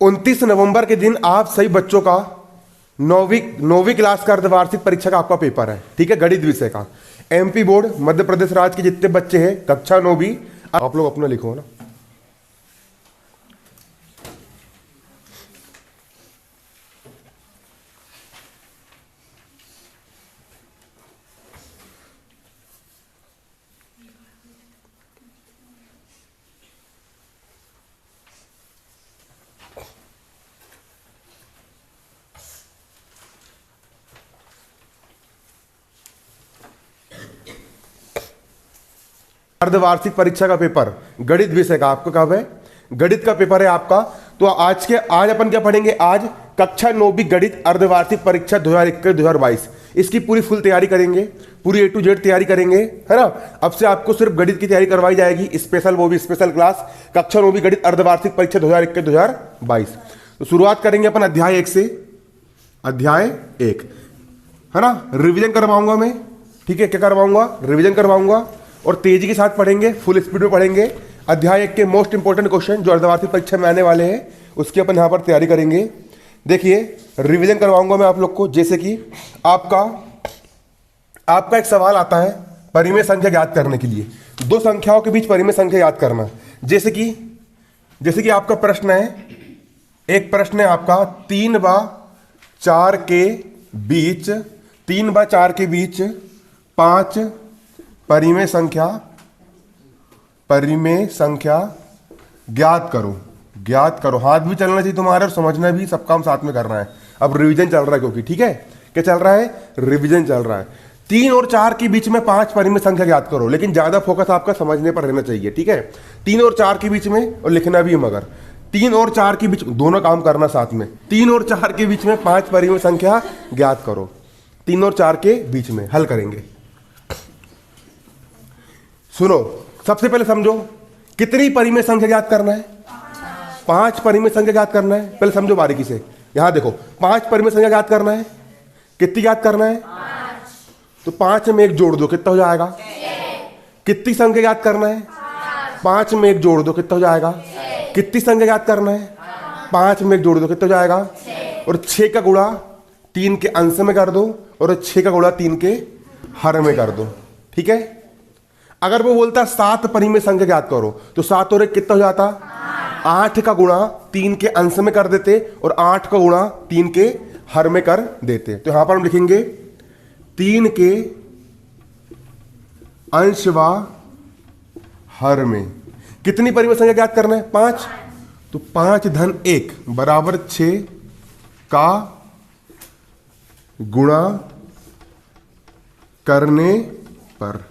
29 नवंबर के दिन आप सभी बच्चों का नौवीं क्लास का अर्धवार्षिक परीक्षा का आपका पेपर है। ठीक है, गणित विषय का। एमपी बोर्ड मध्य प्रदेश राज्य के जितने बच्चे हैं कक्षा 9वीं, आप लोग अपना लिखो ना। अर्धवार्षिक परीक्षा का पेपर गणित विषय का आपका कब है? गणित का पेपर है आपका। तो आज अपन क्या पढ़ेंगे? आज कक्षा 9वीं गणित अर्धवार्षिक परीक्षा 2021-2022 इसकी पूरी फुल तैयारी करेंगे, पूरी A to Z तैयारी करेंगे, है ना। अब से आपको सिर्फ गणित की तैयारी करवाई जाएगी, स्पेशल, वो भी स्पेशल क्लास कक्षा 9वीं गणित अर्धवार्षिक परीक्षा 2021-2022। तो शुरुआत करेंगे अपन अध्याय 1 से। अध्याय 1 है ना, रिवीजन करवाऊंगा मैं। ठीक है, क्या करवाऊंगा? रिवीजन करवाऊंगा और तेजी के साथ पढ़ेंगे, फुल स्पीड में पढ़ेंगे। अध्याय 1 के मोस्ट इंपोर्टेंट क्वेश्चन जो अर्धवार्षिक परीक्षा में आने वाले हैं उसकी अपन यहाँ पर तैयारी करेंगे। देखिए, रिवीजन करवाऊंगा मैं आप लोग को। जैसे कि आपका एक सवाल आता है परिमेय संख्या ज्ञात करने के लिए, दो संख्याओं के बीच परिमेय संख्या ज्ञात करना। जैसे कि आपका प्रश्न है, एक प्रश्न है आपका 3/4 के बीच 5 परिमेय संख्या ज्ञात करो। हाथ भी चलना चाहिए तुम्हारा और समझना भी, सब काम साथ में करना है। अब रिवीजन चल रहा है क्योंकि, ठीक है, क्या चल रहा है? रिवीजन चल रहा है। 3 और 4 के बीच में 5 परिमेय संख्या ज्ञात करो, लेकिन ज्यादा फोकस आपका समझने पर रहना चाहिए। ठीक है, 3 और 4 के बीच में, और लिखना भी है, मगर 3 और 4 के बीच दोनों काम करना साथ में। 3 और 4 के बीच में 5 परिमेय संख्या ज्ञात करो। 3 और 4 के बीच में हल करेंगे। सुनो, सबसे पहले समझो कितनी परिमेय संख्या ज्ञात करना है? 5 परिमेय संख्या ज्ञात करना है। पहले समझो बारीकी से, यहां देखो, 5 परिमेय संख्या ज्ञात करना है। कितनी ज्ञात करना है? 5। तो 5 में 1 जोड़ दो, कितना हो जाएगा? 6। कितनी संख्या ज्ञात करना है? 5 में 1 जोड़ दो, कितना हो जाएगा? 6। कितनी संख्या ज्ञात करना है? 5 में 1 जोड़ दो, कितना हो जाएगा? 6। और 6 का गुणा 3 के अंश में कर दो, और 6 का गुणा 3 के हर में कर दो। ठीक है, अगर वो बोलता 7 परिमेय संख्या ज्ञात करो, तो 7 और 1 कितना हो जाता? 8 का गुणा 3 के अंश में कर देते, और 8 का गुणा 3 के हर में कर देते। तो यहां पर हम लिखेंगे 3 के अंश व हर में कितनी परिमेय संख्या ज्ञात करना है? 5। तो 5 धन 1 बराबर 6 का गुणा करने पर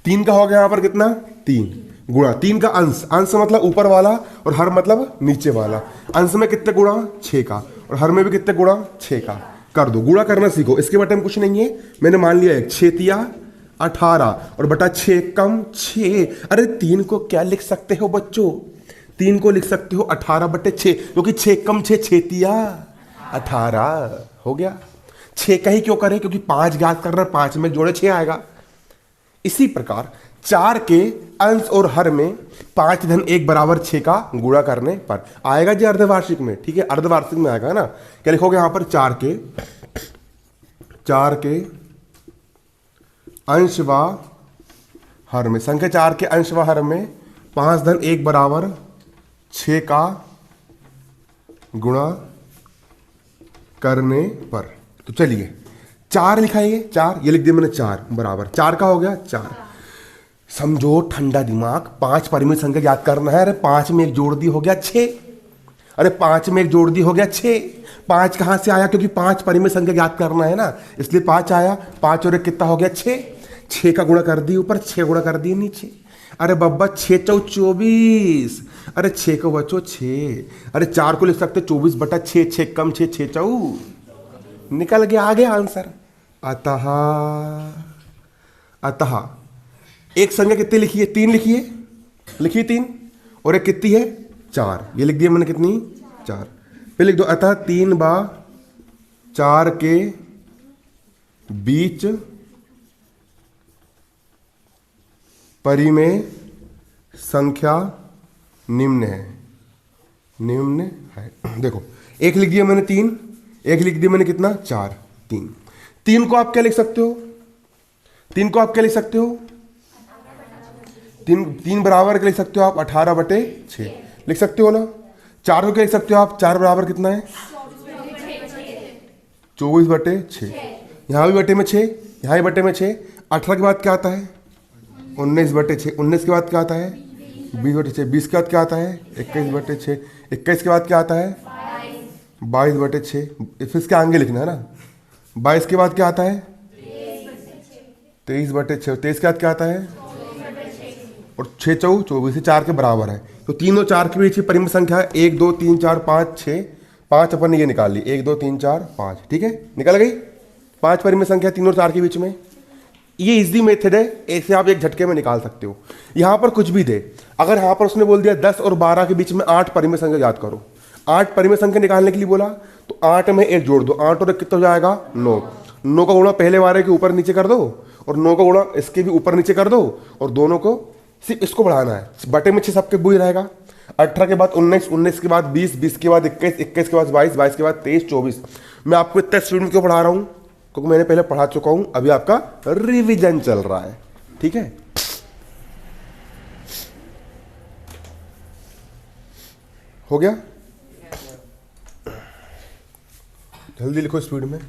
3 का हो गया यहां पर कितना? 3 गुणा 3 का अंश मतलब ऊपर वाला, और हर मतलब नीचे वाला। अंश में कितने गुणा? 6 का, और हर में भी कितने गुणा? 6 का। कर दो, गुणा करना सीखो। इसके बटे में कुछ नहीं है, मैंने मान लिया 1 6 तिया 18 और बटा 6 कम 6। अरे 3 को क्या लिख सकते हो बच्चों? 3 को लिख सकते हो 18/6, क्योंकि 6 कम 6 6 तिया 18 हो गया। 6 का ही क्यों करें? क्योंकि 5 ज्ञात कर रहे हैं, 5 में जोड़े 6 आएगा। इसी प्रकार 4 के अंश और हर में 5 धन 1 बराबर 6 का गुणा करने पर आएगा जी अर्धवार्षिक में। ठीक है, अर्धवार्षिक में आएगा ना। क्या लिखोगे यहां पर? 4 के अंश व हर में, संख्या 4 के अंश व हर में 5 धन 1 बराबर 6 का गुणा करने पर। तो चलिए 4 लिखा है, 4 ये लिख दिया मैंने, 4 बराबर 4 का हो गया 4। समझो, ठंडा दिमाग, 5 परिमेय संख्या ज्ञात करना है। अरे 5 में 1 जोड़ दी हो गया 6। अरे 5 में 1 जोड़ दी हो गया 6। 5 कहां से आया? क्योंकि 5 परिमेय संख्या ज्ञात करना है ना, इसलिए 5 आया। 5 और 1 कितना हो गया? 6। 6 का गुणा कर दी ऊपर, 6 गुणा कर दिए नीचे। अरे बब्बा 6 चौ 24। अरे 6 को बचो 6। अरे 4 को लिख सकते 24/6, 6 कम 6 6 चौ, निकल गया, आ गया आंसर। अतः एक संख्या कितनी लिखी है? 3 लिखिए 3, और एक कितनी है? 4। ये लिख दिया मैंने, कितनी? 4। फिर लिख दो, अतः 3/4 के बीच परिमेय संख्या निम्न है। निम्न है। देखो एक लिख दिया मैंने 3, एक लिख दिया मैंने कितना 4, 3। 3 को आप क्या लिख सकते हो, 3 को आप क्या लिख सकते हो, 3 बराबर क्या लिख सकते हो आप 18/6 लिख सकते हो ना। 4 को क्या लिख सकते हो आप, 4 बराबर कितना है 24/6। यहाँ भी बटे में 6, यहाँ भी बटे में 6। 18 के बाद क्या आता है 19/6। 19 के बाद क्या आता है 20/6। 20 के बाद क्या आता है 21/6। 21 के बाद क्या आता है 22/6। फिर इसके आगे लिखना है ना। 22 के बाद क्या आता है 23/6। 23 के बाद क्या आता है और 6 चौ 24, 4 के बराबर है। तो 3 और 4 के बीच की परिमित संख्या है 1 2 3 4 5 6। 5 अपन ने ये निकाल ली 1 2 3 4 5, ठीक है निकल गई 5 परिमित संख्या 3 और 4 के बीच में। ये इजी मेथड है, ऐसे आप एक झटके में निकाल सकते हो। यहाँ पर कुछ भी दे, अगर यहाँ पर उसने बोल दिया 10 और 12 के बीच में 8 परिमित संख्या याद करो, 8 परिमित संख्या निकालने के लिए बोला तो 8 में 1 जोड़ दो, 8 और 1 कितना हो जाएगा 9। 9 का गुणा पहले वाले के ऊपर नीचे कर दो और 9 का गुणा इसके भी ऊपर नीचे कर दो और दोनों को सिर्फ इसको बढ़ाना है। बटे में 6 सबके बुझ रहेगा। 18 के बाद 19, 19 के बाद 20, 20 के बाद 21, 21 के बाद 22, 22 के बाद 23, 24। मैं आपको इतना स्पीड में क्यों पढ़ा रहा हूँ, क्योंकि मैंने पहले पढ़ा चुका हूं, अभी आपका रिवीजन चल रहा है, ठीक है। हो गया, जल्दी लिखो स्पीड में।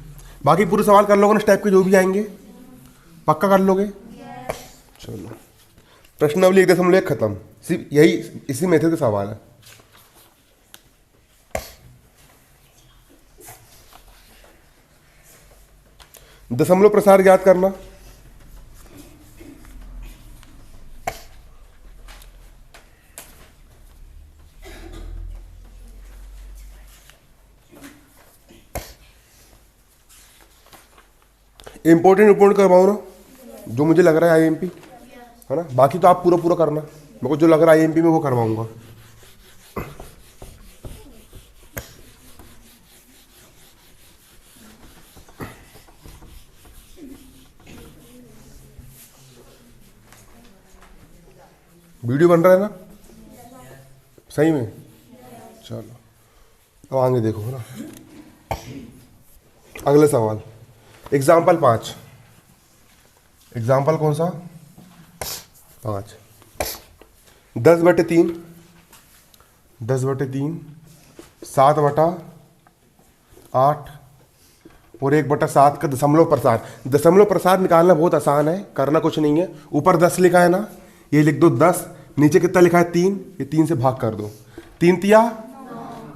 बाकी पूरे सवाल कर लोगे ना, इस टाइप के जो भी आएंगे पक्का कर लोगे। चलो प्रश्नावली 1.1 खत्म। सिर्फ यही इसी मेथड का सवाल है। दशमलव प्रसार ज्ञात करना। इंपॉर्टेंट करवाओ ना, जो मुझे लग रहा है आईएमपी है ना। बाकी तो आप पूरा पूरा करना, मेरे को जो लग रहा है आईएमपी में वो करवाऊंगा। वीडियो बन रहा है ना सही में। चलो अब आगे देखो है ना। अगले सवाल एग्जाम्पल 5। एग्जाम्पल कौन सा 5। 10/3, 10/3, 7/8 और 1/7 का दशमलव प्रसार। दशमलव प्रसार निकालना बहुत आसान है, करना कुछ नहीं है। ऊपर 10 लिखा है ना, ये लिख दो 10, नीचे कितना लिखा है 3, ये 3 से भाग कर दो। 3 तिया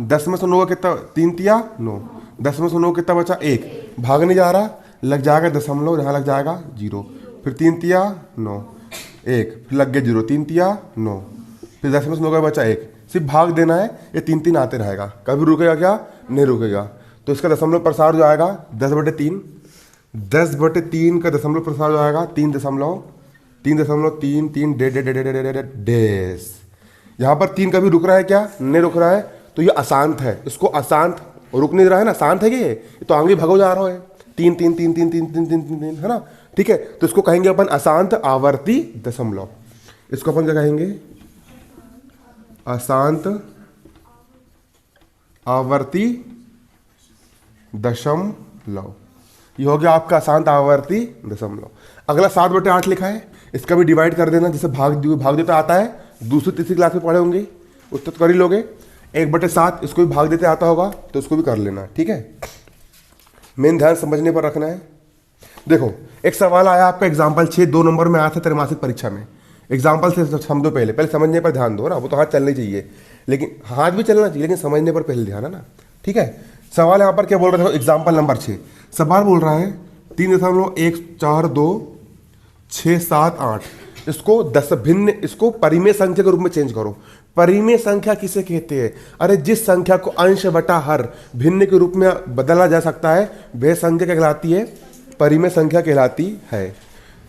10 में से 9 कितना, 3 तिया 9, 10 में से 9 कितना बचा 1, भाग नहीं जा रहा, लग जाएगा दशमलव, यहाँ लग जाएगा 0, फिर 3 तिया 9 1, फिर लग गया 0, 3 तिया 9, फिर 10 में से 9 का बचा 1। सिर्फ भाग देना है, ये 3 3 आते रहेगा, कभी रुकेगा क्या नहीं रुकेगा। तो इसका दशमलव प्रसार जो आएगा 10/3, 10/3 का दशमलव प्रसार जो आएगा 3.3 डेस। यहाँ पर 3 कभी रुक रहा है क्या नहीं रुक रहा है, तो ये अशांत है, इसको अशांत रुक नहीं रहा है ना, शांत है कि ये तो आगे भगो जा रहा है 3 3 3 3 3 3 3 3 है ना, ठीक है। तो इसको कहेंगे अपन अशांत आवर्ती दशमलव। इसको अपन क्या कहेंगे अशांत आवर्ती दशमलव। ये हो गया आपका अशांत आवर्ती दशमलव। अगला 7/8 लिखा है, इसका भी डिवाइड कर देना, जैसे भाग देता आता है, दूसरी तीसरी क्लास में पढ़े होंगे उसको तो कर ही लोगे। 1/7 इसको भी भाग देते आता होगा तो इसको भी कर लेना, ठीक है। मेन ध्यान समझने पर रखना है। देखो एक सवाल आया आपका एग्जाम्पल 6, 2 नंबर में आया था त्रैमासिक परीक्षा में। एग्जाम्पल से समझो, पहले समझने पर ध्यान दो ना, वो तो हाथ चलने चाहिए, लेकिन हाथ भी चलना चाहिए, लेकिन समझने पर पहले ध्यान है ना, ठीक है। सवाल यहाँ पर क्या बोल रहा था, एग्जाम्पल नंबर 6 सवाल बोल रहा है 3.14267 इसको 10 भिन्न, इसको परिमेय संख्या के रूप में चेंज करो। परिमेय संख्या किसे कहते हैं, अरे जिस संख्या को अंश बटा हर भिन्न के रूप में बदला जा सकता है वह संख्या क्या कहलाती है, परिमेय संख्या कहलाती है।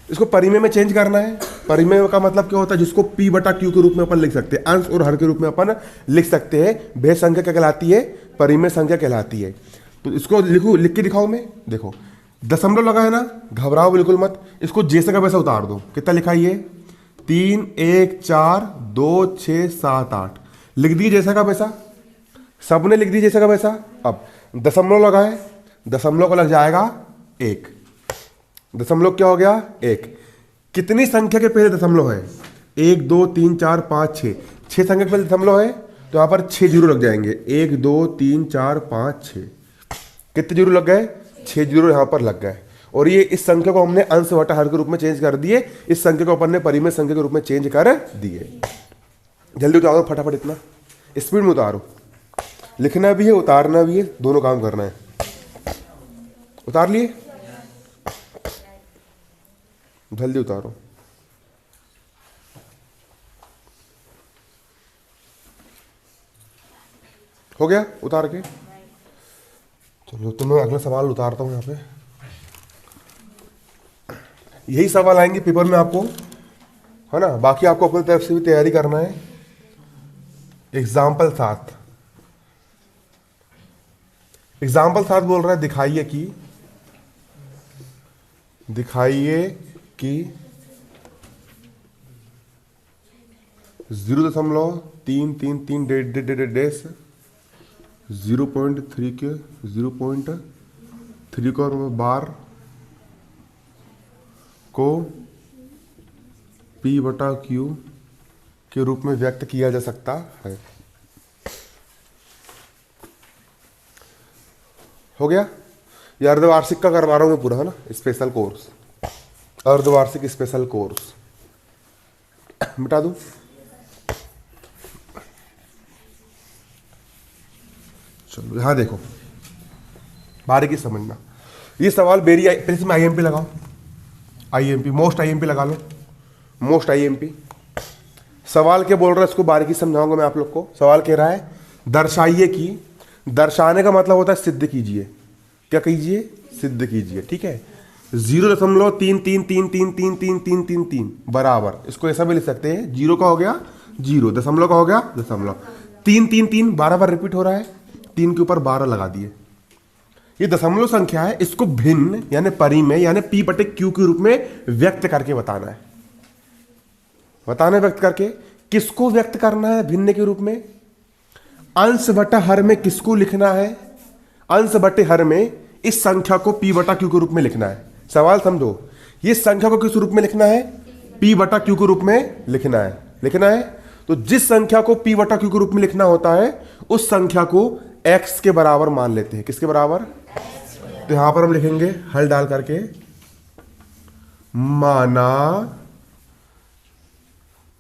इसको परिमेय में चेंज करना है। परिमेय का मतलब क्या होता है, जिसको P/Q के रूप में अपन लिख सकते हैं, अंश और हर के रूप में अपन लिख सकते हैं, वह संख्या क्या कहलाती है, परिमेय संख्या कहलाती है। तो इसको लिख के दिखाओ मैं, देखो दशमलव लगा है ना, घबराओ बिल्कुल मत, इसको जैसे का वैसा उतार दो। कितना लिखा है ये 3 1 4 2 6 7 8 लिख दिए जैसा का वैसा, सबने लिख दिया जैसा का वैसा। अब दशमलव लगाए, दशमलव को लग जाएगा 1, दशमलव क्या हो गया 1। कितनी संख्या के पहले दशमलव है? 1 2 3 4 5 6, 6 संख्या के पहले दशमलव है तो यहाँ पर 6 जीरो लग जाएंगे। 1 2 3 4 5 6, कितने जीरो लग गए? 6 जीरो यहाँ पर लग गए। और ये इस संख्या को हमने अंश बटा हर के रूप में चेंज कर दिए, इस संख्या को अपन ने परिमेय संख्या के रूप में चेंज कर दिए। जल्दी उतारो फटाफट, इतना स्पीड में उतारो, लिखना भी है उतारना भी है, दोनों काम करना है। उतार लिए? जल्दी उतारो। हो गया उतार के? चलो तो मैं अगला सवाल उतारता हूं यहाँ पे। यही सवाल आएंगे पेपर में आपको, है ना। बाकी आपको अपनी तरफ से भी तैयारी करना है। एग्जाम्पल 7, एग्जाम्पल 7 बोल रहा है दिखाइए कि 0.333 डैश 0.3 के 0.3 को बार को P बटा Q के रूप में व्यक्त किया जा सकता है। हो गया? ये अर्धवार्षिक का करवा रहा हूं मैं पूरा, है ना, स्पेशल कोर्स, अर्धवार्षिक स्पेशल कोर्स। मिटा दूं? चलो यहां देखो, बारीकी समझना। ये सवाल मेरी इसमें आईएमपी लगाओ, आईएमपी मोस्ट आईएमपी लगा लो, मोस्ट आईएमपी। सवाल क्या बोल रहा है इसको बारीकी समझाऊंगा मैं आप लोग को। सवाल कह रहा है दर्शाइए कि, दर्शाने का मतलब होता है सिद्ध कीजिए। क्या कीजिए? सिद्ध कीजिए। ठीक है, 0.333333333 बराबर, इसको ऐसा भी लिख सकते हैं, 0 का हो गया 0, दशमलव का हो गया दशमलव, 333 बार बार रिपीट हो रहा है, 3 के ऊपर 12 लगा दिए। ये दशमलव संख्या है, इसको भिन्न यानी परिमेय यानी P बटे Q के रूप में व्यक्त करके बताना है। बताना है व्यक्त करके। किसको व्यक्त करना है भिन्न के रूप में? अंश बटा हर में किसको लिखना है? अंश बटे हर में इस संख्या को P बटा Q के रूप में लिखना है। सवाल समझो, ये संख्या को किस रूप में लिखना है? P बटा Q के रूप में लिखना है। तो जिस संख्या को P बटा Q के रूप में लिखना होता है उस संख्या को x के बराबर मान लेते हैं। किसके बराबर? तो यहां पर हम लिखेंगे हल डाल करके, माना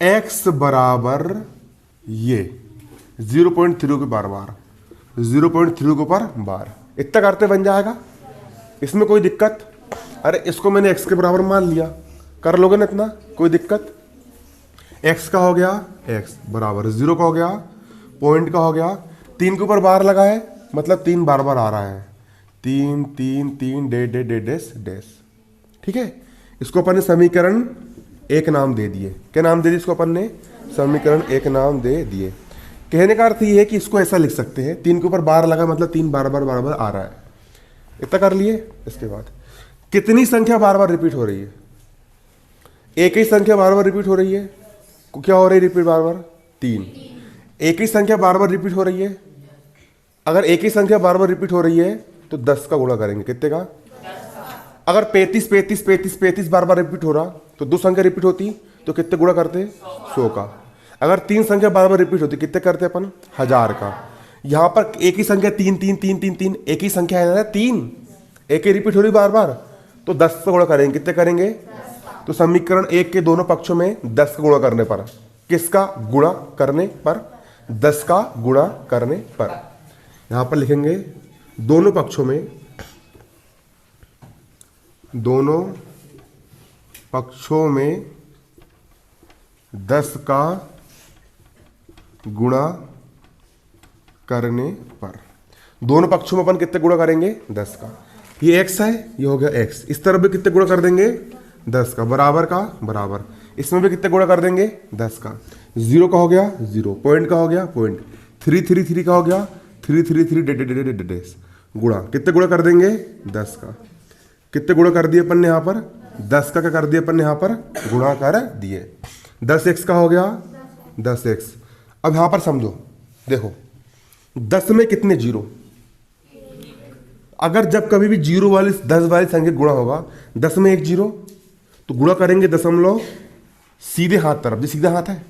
x बराबर ये 0.3 के बार 0.3 के ऊपर बार, इतना करते बन जाएगा। इसमें कोई दिक्कत? अरे इसको मैंने x के बराबर मान लिया, कर लोगे ना इतना, कोई दिक्कत? x का हो गया x बराबर 0 का हो गया, पॉइंट का हो गया, 3 के ऊपर बार लगा है मतलब 3 बार बार आ रहा है, 3 3 3 डैश डैश। ठीक है, इसको अपन ने समीकरण 1 नाम दे दिए। क्या नाम दे दिए इसको अपन ने? समीकरण 1 नाम दे दिए। कहने का अर्थ ये है कि इसको ऐसा लिख सकते हैं, 3 के ऊपर बार लगा मतलब 3 बार बार आ रहा है। इतना कर लिए। इसके बाद कितनी संख्या बार बार रिपीट हो रही है? एक ही संख्या बार बार रिपीट हो रही है। क्या हो रही है रिपीट बार बार? 3। एक ही संख्या बार बार रिपीट हो रही है। अगर एक ही संख्या बार बार रिपीट हो रही है तो 10 का गुणा करेंगे। कितने का? अगर 35 बार बार रिपीट हो रहा तो 2 संख्या रिपीट होती तो कितने गुणा करते? 100 का। अगर 3 संख्या बार बार रिपीट होती कितने करते अपन? 1000 का। यहां पर एक ही संख्या 3 3 3 3 3, एक ही संख्या है ना 3, एक ही रिपीट हो रही बार बार, तो 10 का गुणा करेंगे। कितने करेंगे? तो समीकरण 1 के दोनों पक्षों में 10 का गुणा करने पर, किसका गुणा करने पर? 10 का गुणा करने पर। यहां पर लिखेंगे दोनों पक्षों में, दोनों पक्षों में 10 का गुणा करने पर। दोनों पक्षों में अपन कितने गुणा करेंगे? 10 का। ये x है, ये हो गया x। इस तरफ भी कितने गुणा कर देंगे? 10 का। बराबर का बराबर। इसमें भी कितने गुणा कर देंगे? 10 का। 0 का हो गया 0, पॉइंट का हो गया पॉइंट, 3 3 3 का हो गया 3 3 3 डैश गुणा। कितने गुणा कर देंगे? 10 का। कितने गुणा कर दिए अपन ने यहाँ पर? 10 का। क्या कर दिए अपन ने यहाँ पर? गुणा कर दिए। 10x का हो गया 10x। अब यहाँ पर समझो, देखो 10 में कितने जीरो? अगर जब कभी भी जीरो वाली 10 वाली संख्या गुणा होगा, 10 में एक जीरो, तो गुणा करेंगे दशमलव सीधे हाथ तरफ, जो सीधा हाथ है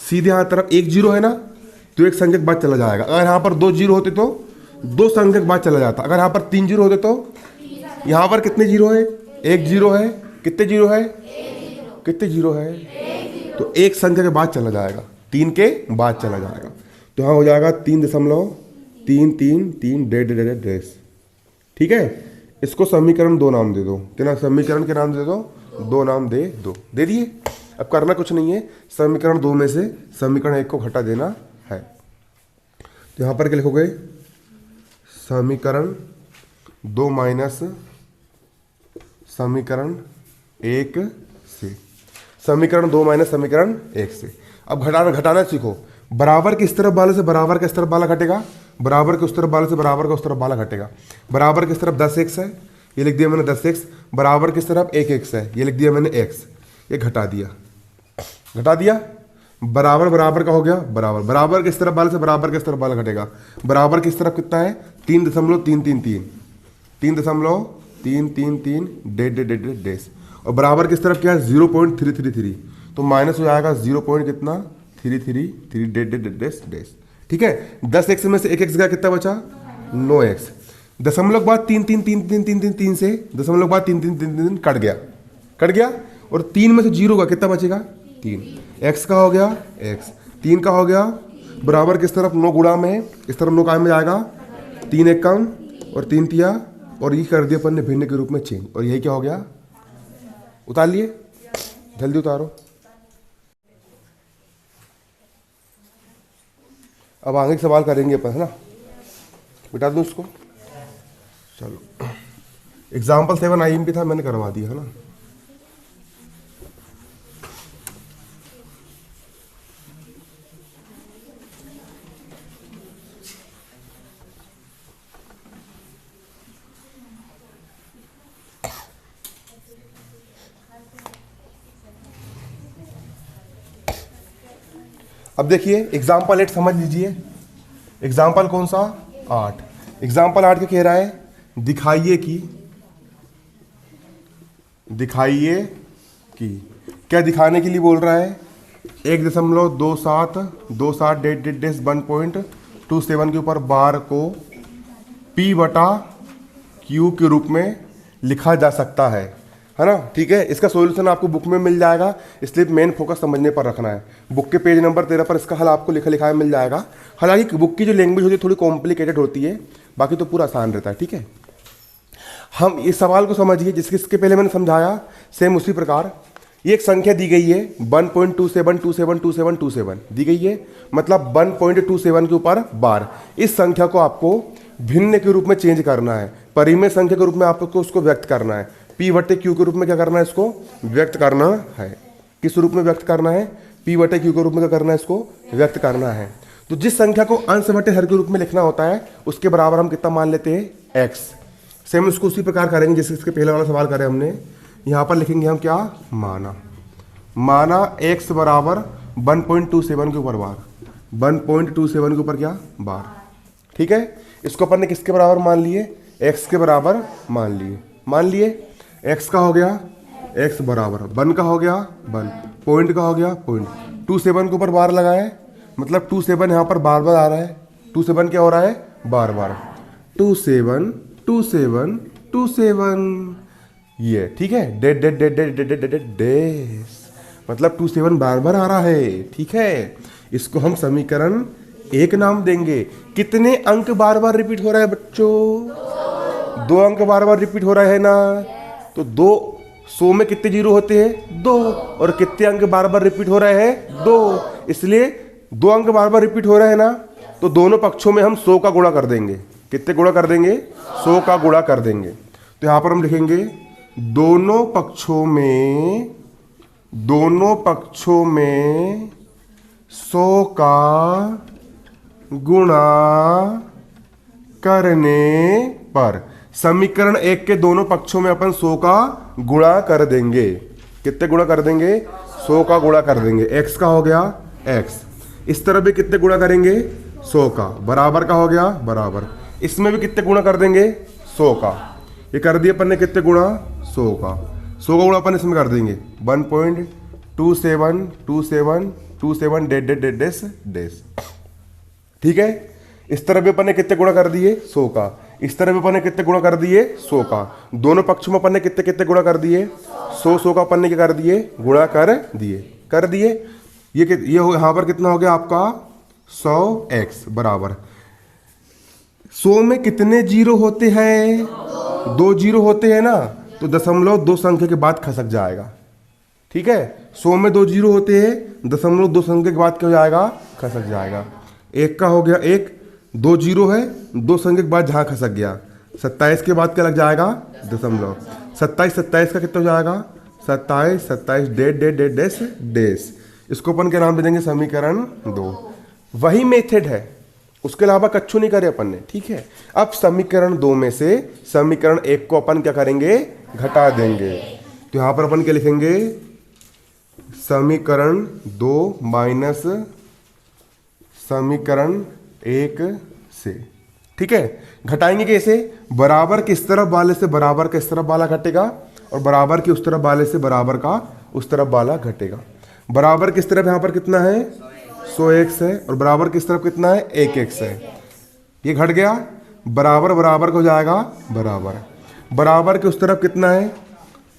सीधे हाथ तरफ एक जीरो है ना, तो एक संख्या के बाद चला जाएगा। अगर यहाँ पर 2 जीरो होते तो 2 संख्या के बाद चला जाता। अगर यहाँ पर 3 जीरो होते तो यहाँ पर कितने जीरो है? 1 जीरो है। कितने जीरो है? कितने जीरो है? तो एक संख्या के बाद चला जाएगा, 3 के बाद चला जाएगा। तो यहाँ हो जाएगा 3.333 ठीक है। इसको समीकरण 2 नाम दे दो। कितना समीकरण के नाम दे दो? 2 नाम दे दो। दे दिए। अब करना कुछ नहीं है, समीकरण 2 में से समीकरण 1 को घटा देना है। तो यहाँ पर क्या लिखोगे? समीकरण 2 माइनस समीकरण 1 से, समीकरण 2 माइनस समीकरण 1 से। अब घटाना सीखो। बराबर के इस तरफ वाले से बराबर का इस तरफ वाला घटेगा, बराबर के उस तरफ वाले से बराबर का उस तरफ वाला घटेगा। बराबर की तरफ 10x है, ये लिख दिया मैंने 10x। बराबर की तरफ 1x है, ये लिख दिया मैंने x। ये घटा दिया, घटा दिया। बराबर बराबर का हो गया बराबर, बराबर के इस तरफ वाले से बराबर के इस तरफ वाला घटेगा। बराबर की तरफ कितना है? 3.333, 3.333 डेश। और बराबर किस तरफ क्या है? 0.333। तो माइनस हो जाएगा 0. कितना? 333 डेश। ठीक है। 10x में से 1x गया, कितना बचा? 9x। दशमलव के बाद 3 से दशमलव के बाद 3 कट गया, कट गया। और 3 में से 0 का कितना बचेगा? 3। x का हो गया x, 3 का हो गया। बराबर किस तरफ? 9 गुणा में, इस तरफ 9 काय में जाएगा, 3 1 कम और 3 तिया, और ये कर दिया अपन ने भिन्न के रूप में चेंज। और यही क्या हो गया? उतार लिए, जल्दी उतारो। अब आगे सवाल करेंगे अपन, है ना? बिठा दूँ उसको। चलो, एग्जाम्पल 7 IMP था, मैंने करवा दिया, है ना? अब देखिए एग्जाम्पल 8 समझ लीजिए। एग्जाम्पल कौन सा? 8। एग्जाम्पल 8 क्या कह रहा है? दिखाइए कि क्या दिखाने के लिए बोल रहा है? 1.2727 डेश 1.27 के ऊपर बार को P/Q के रूप में लिखा जा सकता है ना? ठीक है। इसका सॉल्यूशन आपको बुक में मिल जाएगा, इसलिए मेन फोकस समझने पर रखना है। बुक के पेज नंबर 13 पर इसका हल आपको लिखा मिल जाएगा। हालांकि बुक की जो लैंग्वेज होती है थोड़ी कॉम्प्लिकेटेड होती है, बाकी तो पूरा आसान रहता है। ठीक है। हम इस सवाल को समझिए जिसके पहले मैंने समझाया, सेम उसी प्रकार ये एक संख्या दी गई है 1.27272727 दी गई है, मतलब 1.27 के ऊपर बार। इस संख्या को आपको भिन्न के रूप में चेंज करना है, परिमेय संख्या के रूप में आपको उसको व्यक्त करना है। P/Q के रूप में क्या करना है? इसको व्यक्त करना है। किस रूप में व्यक्त करना है? P/Q के रूप में क्या करना है? इसको व्यक्त करना है। तो जिस संख्या को अंश बटे हर के रूप में लिखना होता है, उसके बराबर हम कितना मान लेते हैं? x। सेम उसको उसी प्रकार करेंगे जैसे इसके पहले वाला सवाल करें हमने। यहाँ पर लिखेंगे हम क्या? माना x बराबर 1.27 के ऊपर बार, 1.27 के ऊपर क्या? बार। ठीक है। इसको अपन ने किसके बराबर मान लिए? x के बराबर मान लिए। x का हो गया x बराबर 1 का हो गया 1, पॉइंट का हो गया पॉइंट। 27 के ऊपर बार लगाए, मतलब 27 यहाँ पर बार बार आ रहा है। 27 क्या हो रहा है? बार बार। 27 ये ठीक है। डेश मतलब 27 बार बार आ रहा है। ठीक है। इसको हम समीकरण 1 नाम देंगे। कितने अंक बार बार रिपीट हो रहा है बच्चों? 2 अंक बार बार रिपीट हो रहा है ना? तो 200 में कितने जीरो होते हैं? 2। और कितने अंक बार बार रिपीट हो रहे हैं? 2। इसलिए 2 अंक बार बार रिपीट हो रहे हैं ना, तो दोनों पक्षों में हम 100 का गुणा कर देंगे। कितने गुणा कर देंगे? 100 का गुणा कर देंगे। तो यहां पर हम लिखेंगे दोनों पक्षों में 100 का गुणा करने पर समीकरण 1 के दोनों पक्षों में अपन 100 का गुणा कर देंगे। कितने गुणा कर देंगे? 100 का गुणा कर देंगे। x का हो गया x। इस तरफ भी कितने गुणा करेंगे? 100 का, बराबर का हो गया बराबर। इसमें भी कितने गुणा कर देंगे? 100 का। ये कर दिए अपन ने कितने गुणा? 100 का। 100 का गुणा अपन इसमें कर देंगे 1.272727 डेट डेट डेट डेस डेस। ठीक है। इस तरह भी अपन ने कितने गुणा कर दिए? 100 का। इस तरह भी अपन ने कितने गुणा कर दिए? 100 का। दोनों पक्षों में अपन ने कितने कितने गुणा कर दिए? 100 का अपन ने क्या कर दिए? गुणा कर दिए। कर दिए। ये यहाँ पर कितना हो गया आपका? 100x बराबर 100 में कितने जीरो होते हैं? 2 जीरो होते हैं ना, तो दशमलव 2 संख्या के बाद खसक जाएगा। ठीक है। 100 में 2 जीरो होते हैं, दशमलव 2 संख्या के बाद क्या हो जाएगा? खसक जाएगा। 1 का हो गया 1, 2 जीरो है, 2 संख्या के बाद जहां खसक गया। 27 के बाद क्या लग जाएगा? दशमलव। 27 का कितना हो जाएगा? 27 डेट डेट डेट डेस डेस। इसको अपन के नाम दे देंगे समीकरण 2। वही मेथड है, उसके अलावा कच्छु नहीं करे अपन ने। ठीक है। अब समीकरण 2 में से समीकरण 1 को अपन क्या करेंगे? घटा देंगे। तो यहां पर अपन क्या लिखेंगे? समीकरण 2 माइनस समीकरण 1 से। ठीक है। घटाएंगे कैसे? बराबर के इस तरफ वाले से बराबर का इस तरफ वाला घटेगा, और बराबर के उस तरफ वाले से बराबर का उस तरफ वाला घटेगा। बराबर किस तरफ यहां पर कितना है? 100x है, और बराबर किस तरफ कितना है? 1x है। ये घट गया। बराबर बराबर को जाएगा बराबर। बराबर के उस तरफ कितना है?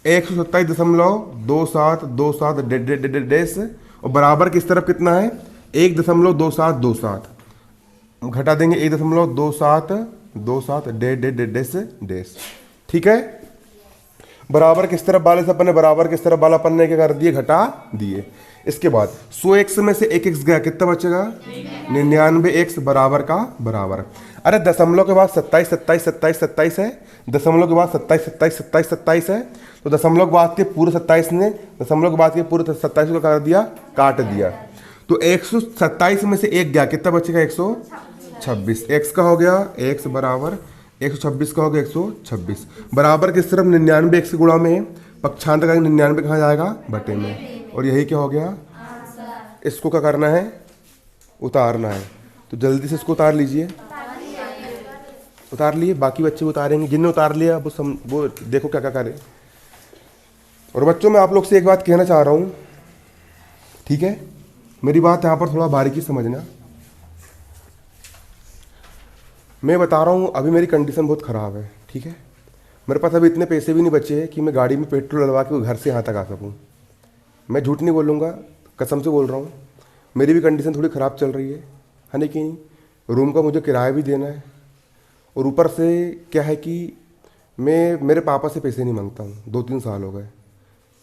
127.2727 डेस, और बराबर किस तरफ कितना है? 1.2727। घटा देंगे 1.2727 डेस डेस। ठीक है। बराबर किस तरफ वाले से अपन ने बराबर किस तरफ वाला अपन ने क्या कर दिए? घटा दिए। इसके बाद 100x में से 1x गया, कितना बचेगा? 99x बराबर का बराबर। अरे दशमलव के बाद 27 है, दशमलव के बाद 27 है, तो दशमलव के बाद के पूरे 27 ने दशमलव के बाद के पूरे 27 को कर दिया, काट दिया। तो 127 में से 1 गया, कितना बचेगा? 126। x का हो गया x बराबर 126 का हो गया 126। बराबर किस तरफ? 99 x गुणा में, पक्षांत का 99 कहाँ जाएगा? बटे में। और यही क्या हो गया? इसको क्या करना है? उतारना है। तो जल्दी से इसको उतार लीजिए। उतार लिए? बाकी बच्चे उतारेंगे। जिनने उतार लिया वो देखो क्या क्या करें। और बच्चों मैं आप लोग से एक बात कहना चाह रहा हूँ। ठीक है। मेरी बात यहाँ पर थोड़ा बारीकी समझना। मैं बता रहा हूँ अभी मेरी कंडीशन बहुत ख़राब है। ठीक है। मेरे पास अभी इतने पैसे भी नहीं बचे हैं कि मैं गाड़ी में पेट्रोल डलवा के घर से यहाँ तक आ सकूँ। मैं झूठ नहीं बोलूँगा, कसम से बोल रहा हूँ। मेरी भी कंडीशन थोड़ी ख़राब चल रही है ना कि नहीं। रूम का मुझे किराया भी देना है, और ऊपर से क्या है कि मैं मेरे पापा से पैसे नहीं मांगता हूँ। 2-3 साल हो गए।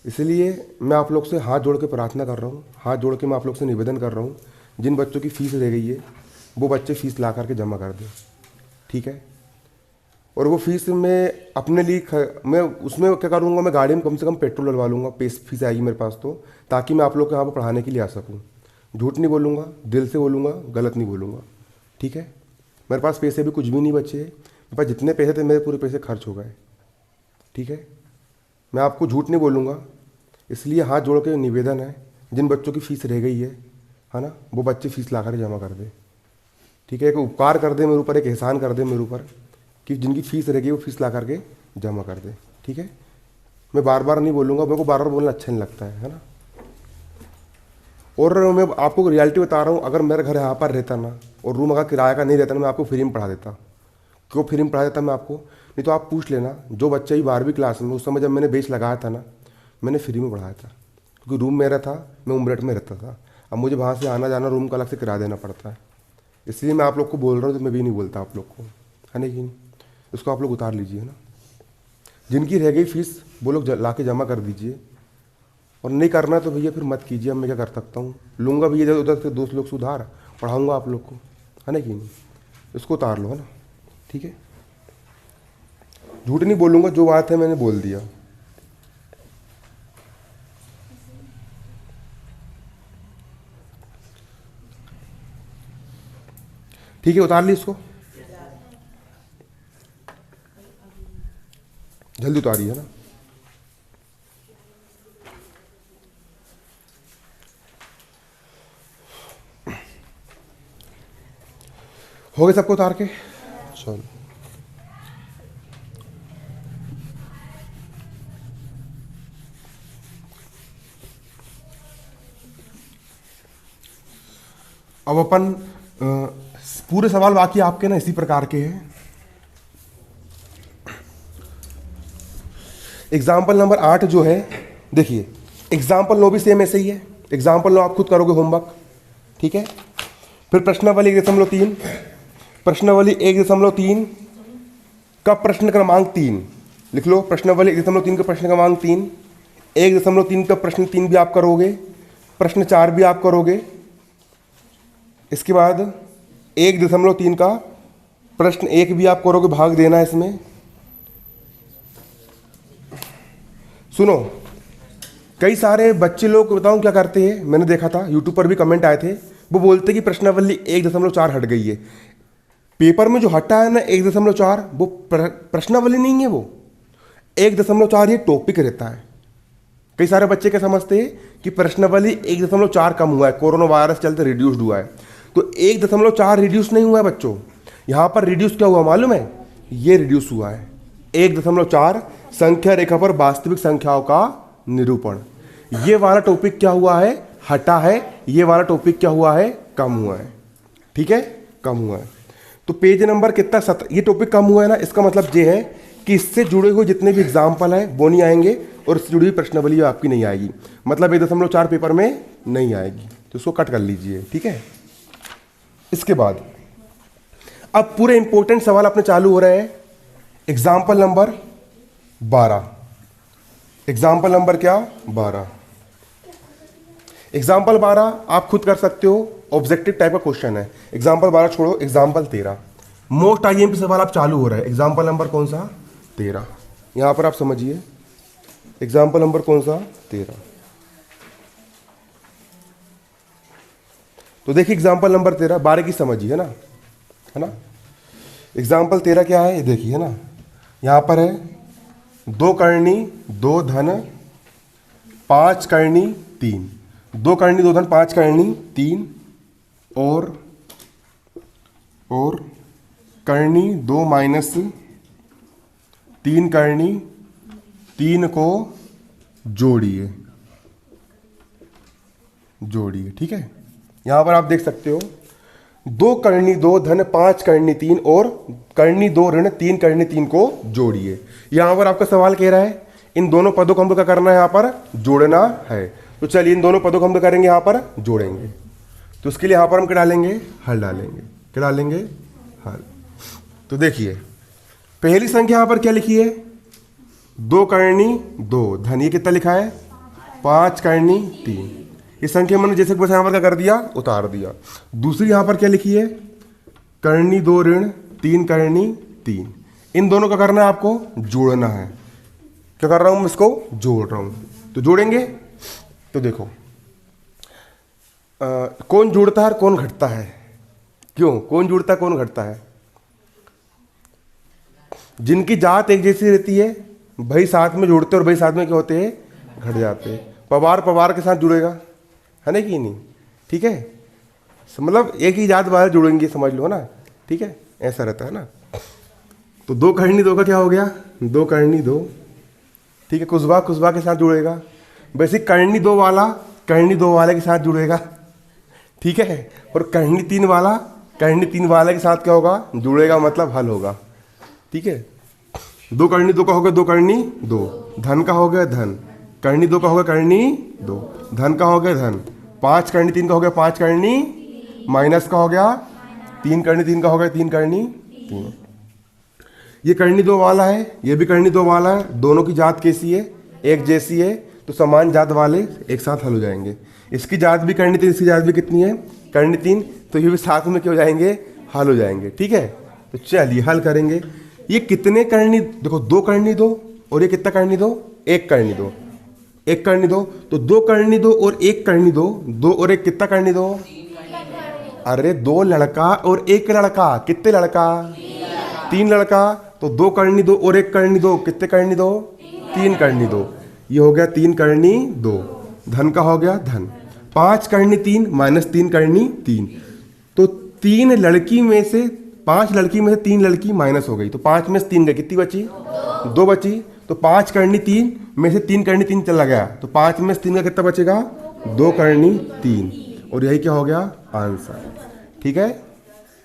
इसलिए मैं आप लोग से हाथ जोड़ के प्रार्थना कर रहा हूँ, हाथ जोड़ के मैं आप लोग से निवेदन कर रहा हूँ, जिन बच्चों की फ़ीस रह गई है वो बच्चे फ़ीस ला करके जमा कर दें। ठीक है। और वो फीस मैं अपने लिए मैं उसमें क्या करूँगा? मैं गाड़ी में कम से कम पेट्रोल डलवा लूँगा। फीस आएगी मेरे पास तो, ताकि मैं आप लोग के यहाँ पर पढ़ाने के लिए आ सकूँ। झूठ नहीं बोलूँगा, दिल से बोलूँगा, गलत नहीं बोलूँगा। ठीक है। मेरे पास पैसे भी कुछ भी नहीं बचे। मेरे पास जितने पैसे थे मेरे पूरे पैसे खर्च हो गए। ठीक है। मैं आपको झूठ नहीं बोलूँगा। इसलिए हाथ जोड़ के निवेदन है, जिन बच्चों की फ़ीस रह गई है ना, वो बच्चे फ़ीस ला कर जमा कर दे। ठीक है। एक उपकार कर दे मेरे ऊपर, एक एहसान कर दे मेरे ऊपर, कि जिनकी फ़ीस रह गई वो फ़ीस ला करके जमा कर दे। ठीक है। मैं बार बार नहीं बोलूँगा, मेरे को बार बार बोलना अच्छा नहीं लगता है ना। और मैं आपको रियलिटी बता रहा हूँ, अगर मेरा घर यहाँ पर रहता ना, और रूम अगर किराया का नहीं रहता ना, मैं आपको फ्री में पढ़ा देता। क्यों फ्री में पढ़ा देता मैं आपको? नहीं तो आप पूछ लेना, जो बच्चा ही 12वीं क्लास में, उस समय जब मैंने बेच लगाया था ना, मैंने फ्री में पढ़ाया था। क्योंकि रूम मेरा था, मैं उमरेट में रहता था। अब मुझे वहाँ से आना जाना रूम का अलग से किराया देना पड़ता है। इसलिए मैं आप लोग को बोल रहा हूँ, तो मैं भी नहीं बोलता आप लोग को, है ना कि नहीं। इसको आप लोग उतार लीजिए ना। जिनकी रह गई फीस वो लोग ला के जमा कर दीजिए, और नहीं करना तो भैया फिर मत कीजिए। अब मैं क्या कर सकता हूँ? लूँगा भैया इधर उधर से दोस्त लोग से उधार, पढ़ाऊँगा आप लोग को, है ना कि नहीं। इसको उतार लो, है ना। ठीक है। झूठ नहीं बोलूँगा, जो बात है मैंने बोल दिया। ठीक है। उतार ली इसको, जल्दी उतारिए, है ना। हो गए सबको उतार के? चलो, अब अपन पूरे सवाल बाकी आपके ना इसी प्रकार के हैं। एग्जाम्पल नंबर 8 जो है, देखिए एग्जाम्पल 9 भी सेम ऐसे ही है। एग्जाम्पल 9 आप खुद करोगे होमवर्क, ठीक है। फिर प्रश्नावली 1.3, प्रश्नावली 1.3 का प्रश्न क्रमांक 3 लिख लो। प्रश्नावली 1.3 का प्रश्न क्रमांक 3, 1.3 का प्रश्न 3 भी आप करोगे, प्रश्न 4 भी आप करोगे। इसके बाद 1.3 का प्रश्न 1 भी आप करोगे, भाग देना है इसमें। सुनो, कई सारे बच्चे लोग बताऊं क्या करते हैं, मैंने देखा था यूट्यूब पर भी कमेंट आए थे, वो बोलते कि प्रश्नावली 1.4 हट गई है। पेपर में जो हटा है ना 1.4, वो प्रश्नावली नहीं है, वो 1.4 ये टॉपिक रहता है। कई सारे बच्चे क्या समझते हैं कि प्रश्नावली 1.4 कम हुआ है, कोरोना वायरस चलते रिड्यूस्ड हुआ है। तो 1.4 रिड्यूस नहीं हुआ है बच्चों, यहां पर रिड्यूस क्या हुआ मालूम है? ये रिड्यूस हुआ है 1.4 संख्या रेखा पर वास्तविक संख्याओं का निरूपण। ये वाला टॉपिक क्या हुआ है? हटा है। ये वाला टॉपिक क्या हुआ है? कम हुआ है, ठीक है, कम हुआ है। तो पेज नंबर कितना 7, ये टॉपिक कम हुआ है ना, इसका मतलब ये है कि इससे जुड़े हुए जितने भी एग्जाम्पल हैं वो नहीं आएंगे और इससे जुड़ी हुई प्रश्नावली आपकी नहीं आएगी, मतलब 1.4 पेपर में नहीं आएगी, तो इसको कट कर लीजिए, ठीक है। इसके बाद अब पूरे इंपॉर्टेंट सवाल अपने चालू हो रहे हैं। एग्जाम्पल नंबर 12, एग्जाम्पल नंबर क्या? 12। एग्जाम्पल 12 आप खुद कर सकते हो, ऑब्जेक्टिव टाइप का क्वेश्चन है। एग्जाम्पल 12 छोड़ो, एग्जाम्पल 13 मोस्ट आईएमपी सवाल आप चालू हो रहा है। एग्जाम्पल नंबर कौन सा? 13। यहां पर आप समझिए, एग्जाम्पल नंबर कौन सा? 13। तो देखिए एग्जाम्पल नंबर 13 12 की समझिए, है ना। एग्जाम्पल 13 क्या है ये देखिए, है ना। यहां पर है 2 करनी 2 धन 5 करनी 3, 2 करनी 2 धन 5 करनी 3 और करनी 2 माइनस 3 करनी 3 को जोड़िए, ठीक है। यहां पर आप देख सकते हो 2 करनी 2 धन 5 करनी 3 और करनी 2 ऋण 3 करनी 3 को जोड़िए। यहां पर आपका सवाल कह रहा है इन दोनों पदों को हमको क्या करना है? यहां पर जोड़ना है। तो चलिए इन दोनों पदों को हम क्या करेंगे? यहां पर जोड़ेंगे। तो उसके लिए यहां पर हम क्या डालेंगे? हल डालेंगे। क्या डालेंगे? हल। तो देखिए पहली संख्या यहां पर क्या लिखी है? 2 करनी 2 धन, ये कितना लिखा है? 5 करनी 3। इस संख्या मैंने जैसे बस यहां पर क्या कर दिया? उतार दिया। दूसरी यहां पर क्या लिखी है? करनी 2 ऋण 3 करनी 3। इन दोनों का करना है आपको? जोड़ना है। क्या कर रहा हूं मैं? इसको जोड़ रहा हूं। तो जोड़ेंगे तो देखो कौन जुड़ता है और कौन घटता है? क्यों कौन जुड़ता है कौन घटता है? जिनकी जात एक जैसी रहती है भाई साथ में जुड़ते और भाई साथ में क्या होते हैं? घट जाते हैं। पवार के साथ जुड़ेगा, है ना कि नहीं? ठीक है, मतलब एक ही जात वाले जुड़ेंगे, समझ लो ना, ठीक है, ऐसा रहता है ना। तो 2 करनी 2 का क्या हो गया? 2 करनी 2, ठीक है। कुसबा के साथ जुड़ेगा। वैसे करनी 2 वाला करनी 2 वाले के साथ जुड़ेगा, ठीक है। और करनी 3 वाला करनी 3 वाले के साथ क्या होगा? जुड़ेगा, मतलब हल होगा, ठीक है। 2 करनी 2 का हो गया 2 करनी 2, धन का हो गया धन, करनी 2 का हो गया करनी 2, धन का हो गया धन, 5 करनी 3 का हो गया 5 करनी, माइनस का हो गया 3 करनी 3 का हो गया 3 करनी 3। ये करनी 2 वाला है, ये भी करनी 2 वाला है। दोनों की जात कैसी है? एक जैसी है, तो समान जात वाले एक साथ हल हो जाएंगे। इसकी जात भी करनी 3, इसकी जात भी कितनी है? करनी 3, तो ये भी साथ में क्या हो जाएंगे? हल हो जाएंगे, ठीक है। तो चलिए हल करेंगे। ये कितने करनी? देखो 2 करनी 2 और ये कितना करनी 2? 1 करनी 2, 1 करनी 2, तो 2 करनी 2 और 1 करनी 2, 2 और 1 कितना करनी 2? अरे 2 लड़का और 1 लड़का, कितने लड़का? 3 लड़का। तो 2 करनी 2 और 1 करनी 2, कितने करनी 2? 3 करनी 2। ये हो गया 3 करनी 2, धन का हो गया धन, 5 करनी 3 माइनस 3 करनी 3। तो 3 लड़की में से 5 लड़की में से 3 लड़की माइनस हो गई, तो 5 में से 3 गई, कितनी बची? 2 बची। तो 5 करनी 3 में से 3 करनी 3 चला गया, तो 5 में से 3 का कितना बचेगा? 2 करनी 3, और यही क्या हो गया? आंसर। ठीक है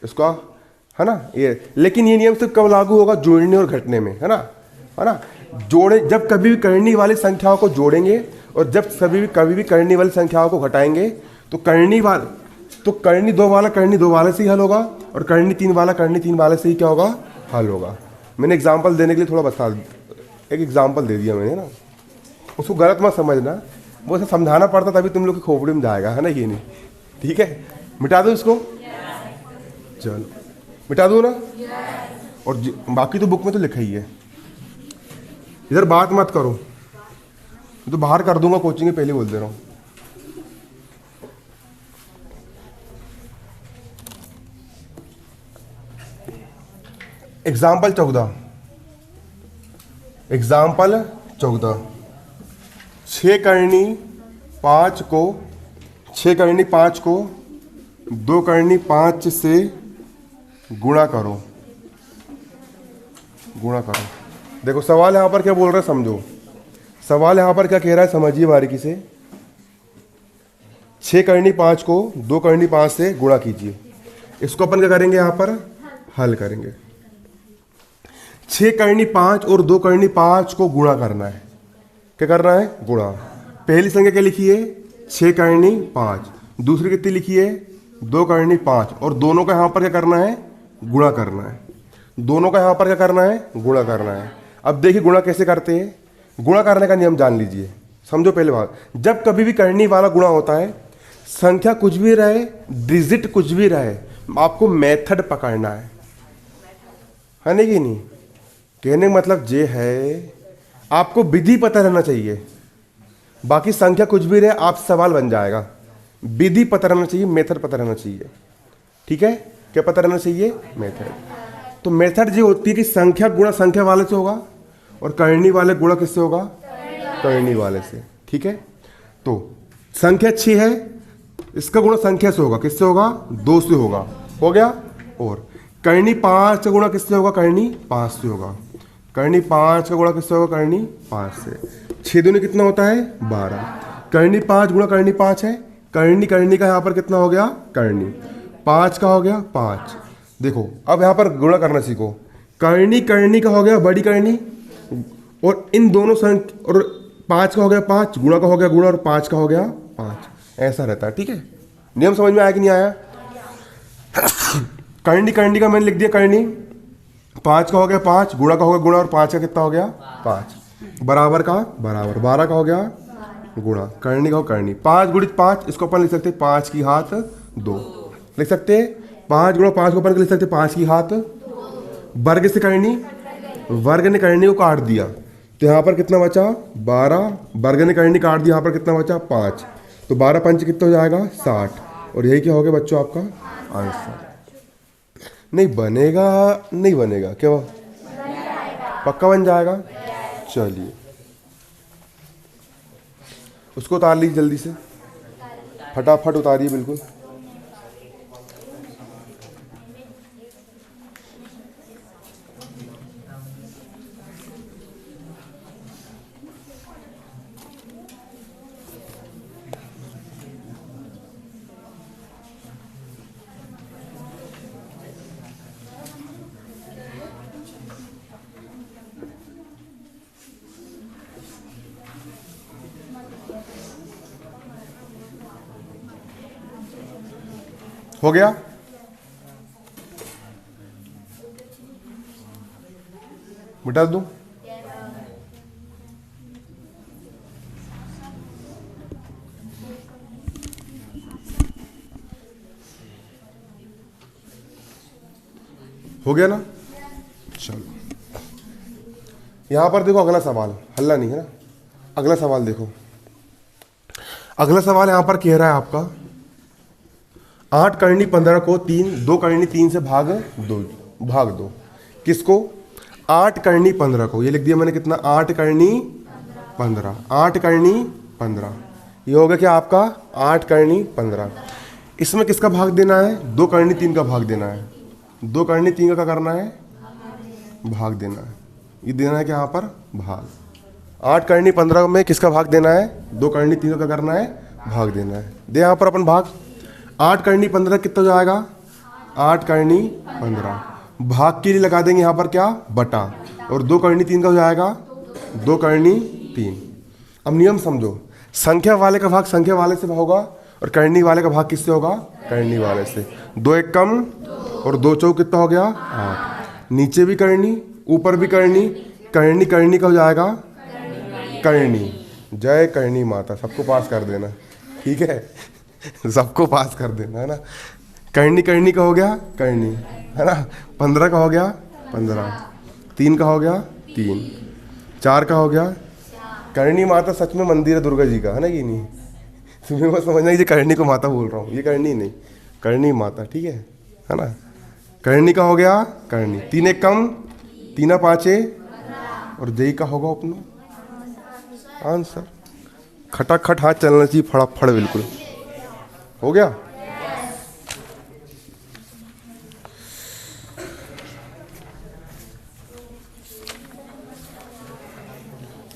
इसका, है ना ये। लेकिन ये नियम सिर्फ कब लागू होगा? जोड़ने और घटने में, है ना। जोड़े, जब कभी भी करनी वाली संख्याओं को जोड़ेंगे और जब कभी भी करनी वाली संख्याओं को घटाएंगे, तो करनी 2 वाला करनी 2 वाले से ही हल होगा, और करनी 3 वाला करनी 3 वाले से ही क्या होगा? हल होगा। मैंने एग्जाम्पल देने के लिए थोड़ा बता, एक एग्जाम्पल दे दिया मैंने ना, उसको गलत मत समझना, वो ऐसा समझाना पड़ता तभी तुम लोग की खोपड़ी में जाएगा, है ना, ये नहीं। ठीक है, मिटा दो इसको, चलो मिटा दो ना। और बाकी तो बुक में तो लिखा ही है। इधर बात मत करो, तो बाहर कर दूंगा कोचिंग के, पहले बोल दे रहा हूँ। एग्जाम्पल 14, 6 करनी 5 को 2 करनी 5 से गुणा करो। देखो सवाल यहां पर क्या बोल रहा है, समझो सवाल यहां पर क्या कह रहा है, समझिए बारीकी से। 6 करनी 5 को 2 करनी 5 से गुणा कीजिए। इसको अपन क्या करेंगे, यहां पर हल करेंगे। 6 करनी 5 और 2 करनी 5 को गुणा करना है। क्या करना है? गुणा। पहली संख्या क्या लिखी है? 6 करनी 5। दूसरी कितनी लिखी है? 2 करनी 5, और दोनों का यहां पर क्या करना है? गुणा करना है। दोनों का यहां पर क्या करना है? गुणा करना है। अब देखिए गुणा कैसे करते हैं। गुणा करने का नियम जान लीजिए, समझो पहले बात। जब कभी भी करनी वाला गुणा होता है, संख्या कुछ भी रहे, डिजिट कुछ भी रहे, आपको मेथड पकड़ना है ना कि नहीं? कहने का मतलब ये है, आपको विधि पता रहना चाहिए। बाकी संख्या कुछ भी रहे, आप सवाल बन जाएगा। विधि पता रहना चाहिए, मेथड पता रहना चाहिए। ठीक है, क्या पता रहना चाहिए? मेथड। तो मेथड ये होती है कि संख्या गुणा संख्या वाले से होगा, और करनी वाले गुणा किससे होगा? करनी वाले से। ठीक है, तो संख्या 6 है, इसका गुणा संख्या से होगा, किससे होगा? 2 से होगा, हो गया। और करनी 5 का गुणा किससे होगा? करनी 5 से होगा। करनी 5 का गुणा किससे होगा? करनी 5 से। 6 दूनी कितना होता है? 12। करनी 5 गुणा करनी 5 है। करनी का यहाँ पर कितना हो गया? करनी 5 का हो गया 5। देखो अब यहाँ पर गुणा करना सीखो। करनी का हो गया बड़ी करनी, और इन दोनों संख्या, और 5 का हो गया 5, गुणा का हो गया गुणा, और 5 का हो गया 5। ऐसा रहता है। ठीक है, नियम समझ में आया कि नहीं आया? करनी का मैंने लिख दिया करनी, 5 का हो गया 5, गुणा का हो गया गुणा, और 5 का कितना हो गया? 5। बराबर का बराबर, 12 का हो गया गुणा। करनी का हो करनी, 5 गुणित 5, इसको अपन लिख सकते 5 की घात 2 लिख सकते। 5 गुणा 5 को अपन लिख सकते 5 की घात। वर्ग से करनी, वर्ग ने करनी को काट दिया, तो यहाँ पर कितना बचा? 12। वर्ग ने करनी काट दिया, यहाँ पर कितना बचा? 5। तो 12 पंच कितना हो जाएगा? 60। और यही क्या हो गया बच्चों आपका आंसर। नहीं बनेगा क्या? पक्का बन जाएगा। चलिए उसको उतार लीजिए जल्दी से, फटाफट उतारिए बिल्कुल। हो गया? मिटा दूं? हो गया ना? चलो यहां पर देखो अगला सवाल, हल्ला नहीं है ना। अगला सवाल देखो, अगला सवाल यहां पर कह रहा है आपका 8 करनी 15 को 2 करनी 3 से भाग दो। किसको? 8 करनी 15 को, ये लिख दिया मैंने कितना? 8 करनी 15। 8 करनी 15 ये हो गया क्या आपका? 8 करनी 15। इसमें किसका भाग देना है? 2 करनी 3 का भाग देना है। 2 करनी 3 का क्या करना है, भाग देना है। ये देना है कि यहाँ पर भाग। 8 करनी 15 में किसका भाग देना है, 2 करनी 3 का क्या करना है, भाग देना है। दे यहाँ पर अपन भाग। 8 करनी 15 कितना हो जाएगा, 8 करनी 15। भाग के लिए लगा देंगे यहाँ पर क्या, बटा, और 2 करनी 3 का हो जाएगा 2 करनी 3। अब नियम समझो, संख्या वाले का भाग संख्या वाले से होगा और करनी वाले का भाग किससे होगा, करनी वाले से। 2 एक कम और 2 चौक कितना हो गया, 8। नीचे भी करनी ऊपर भी करनी, करनी करनी का हो जाएगा करनी। जय करनी माता, सबको पास कर देना, ठीक है सबको पास कर देना है ना। करनी करनी का हो गया करनी, है ना। 15 का हो गया 15, 3 का हो गया 3, 4 का हो गया। करनी माता सच में मंदिर है दुर्गा जी का, है ना कि नहीं। तुम्हें बस समझना ये करनी को माता बोल रहा हूँ, ये करनी नहीं, करनी माता, ठीक है ना। करनी का हो गया करनी। 3 एक कम 3 5 और जय का होगा अपना आंसर। खटाखट हाथ चलना चाहिए, फटाफट, बिल्कुल हो गया।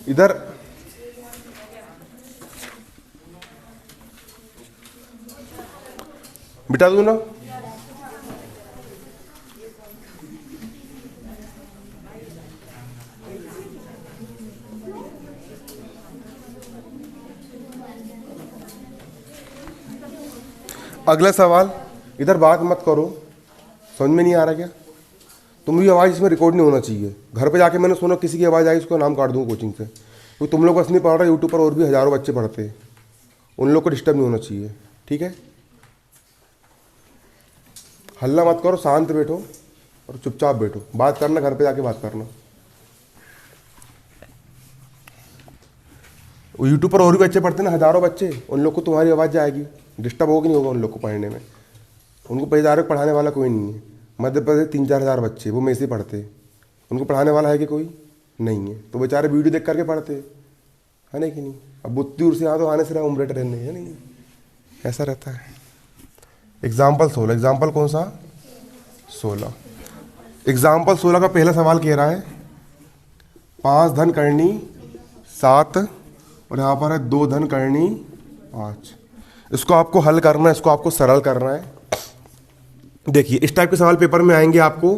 इधर बिठा दूं ना। अगला सवाल, इधर बात मत करो, समझ में नहीं आ रहा क्या। तुम भी आवाज़ इसमें रिकॉर्ड नहीं होना चाहिए। घर पे जाके मैंने सुना किसी की आवाज़ आई, उसको नाम काट दूँ कोचिंग से। क्योंकि तुम लोग बस नहीं पढ़ रहे, यूट्यूब पर और भी हज़ारों बच्चे पढ़ते हैं, उन लोग को डिस्टर्ब नहीं होना चाहिए, ठीक है। हल्ला मत करो, शांत बैठो और चुपचाप बैठो। बात करना घर पे जाके बात करना। यूट्यूब पर और भी बच्चे पढ़ते हैं ना, हज़ारों बच्चे, उन लोग को तुम्हारी आवाज़ जाएगी, डिस्टर्ब होगा नहीं होगा उन लोग को पढ़ने में। उनको परिवार पढ़ाने वाला कोई नहीं है। मध्य प्रदेश 3-4 हज़ार बच्चे वो में से पढ़ते हैं, उनको पढ़ाने वाला है कि कोई नहीं है। तो बेचारे वीडियो देख करके पढ़ते है ना कि नहीं। अब बहुत दूर से यहाँ तो आने से रहा उम्र रहने है नहीं, ऐसा रहता है। एग्जाम्पल 16, एग्जाम्पल कौन सा 16, एग्जाम्पल 16 का पहला सवाल कह रहा है 5 धन करनी 7 और यहाँ पर है 2 धन करनी 5। इसको आपको हल करना है, इसको आपको सरल करना है। देखिए इस टाइप के सवाल पेपर में आएंगे आपको।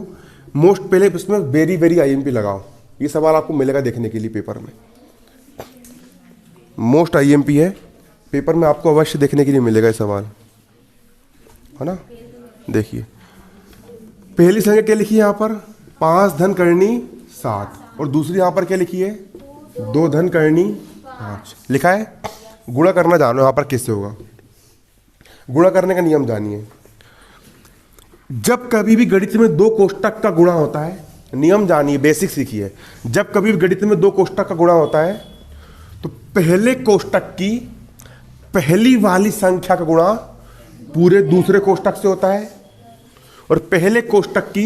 मोस्ट पहले इसमें वेरी वेरी आईएमपी लगाओ, ये सवाल आपको मिलेगा देखने के लिए पेपर में। मोस्ट आईएमपी है पेपर में, आपको अवश्य देखने के लिए मिलेगा ये सवाल, है ना। देखिए पहली संख्या क्या लिखी है यहाँ पर, 5 धन करनी 7 और दूसरी यहाँ पर क्या लिखी है 2 धन करनी 5 लिखा है। गुणा करना जानो यहाँ पर किससे होगा, गुणा करने का नियम जानिए। जब कभी भी गणित में 2 कोष्टक का गुणा होता है, नियम जानिए, बेसिक सीखिए। जब कभी भी गणित में 2 कोष्टक का गुणा होता है तो पहले कोष्टक की पहली वाली संख्या का गुणा पूरे दूसरे कोष्टक से होता है और पहले कोष्टक की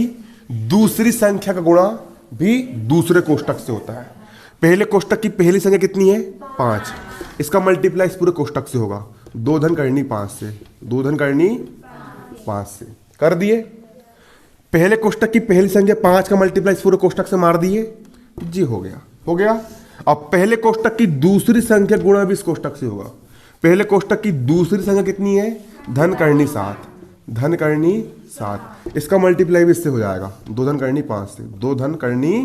दूसरी संख्या का गुणा भी दूसरे कोष्टक से होता है। पहले कोष्टक की पहली संख्या कितनी है 5, इसका मल्टीप्लाई इस पूरे कोष्टक से होगा 2 धन करनी 5 से, 2 धन करनी 5 से कर दिए। पहले कोष्टक की पहली संख्या 5 का मल्टीप्लाई इस पूरे कोष्टक से मार दिए जी, हो गया हो गया। अब पहले कोष्टक की दूसरी संख्या गुणा भी इस कोष्टक से होगा। पहले कोष्टक की दूसरी संख्या कितनी है धन करनी 7, धन करनी 7, इसका मल्टीप्लाई भी इससे हो जाएगा 2 धन करनी 5 से, 2 धन करनी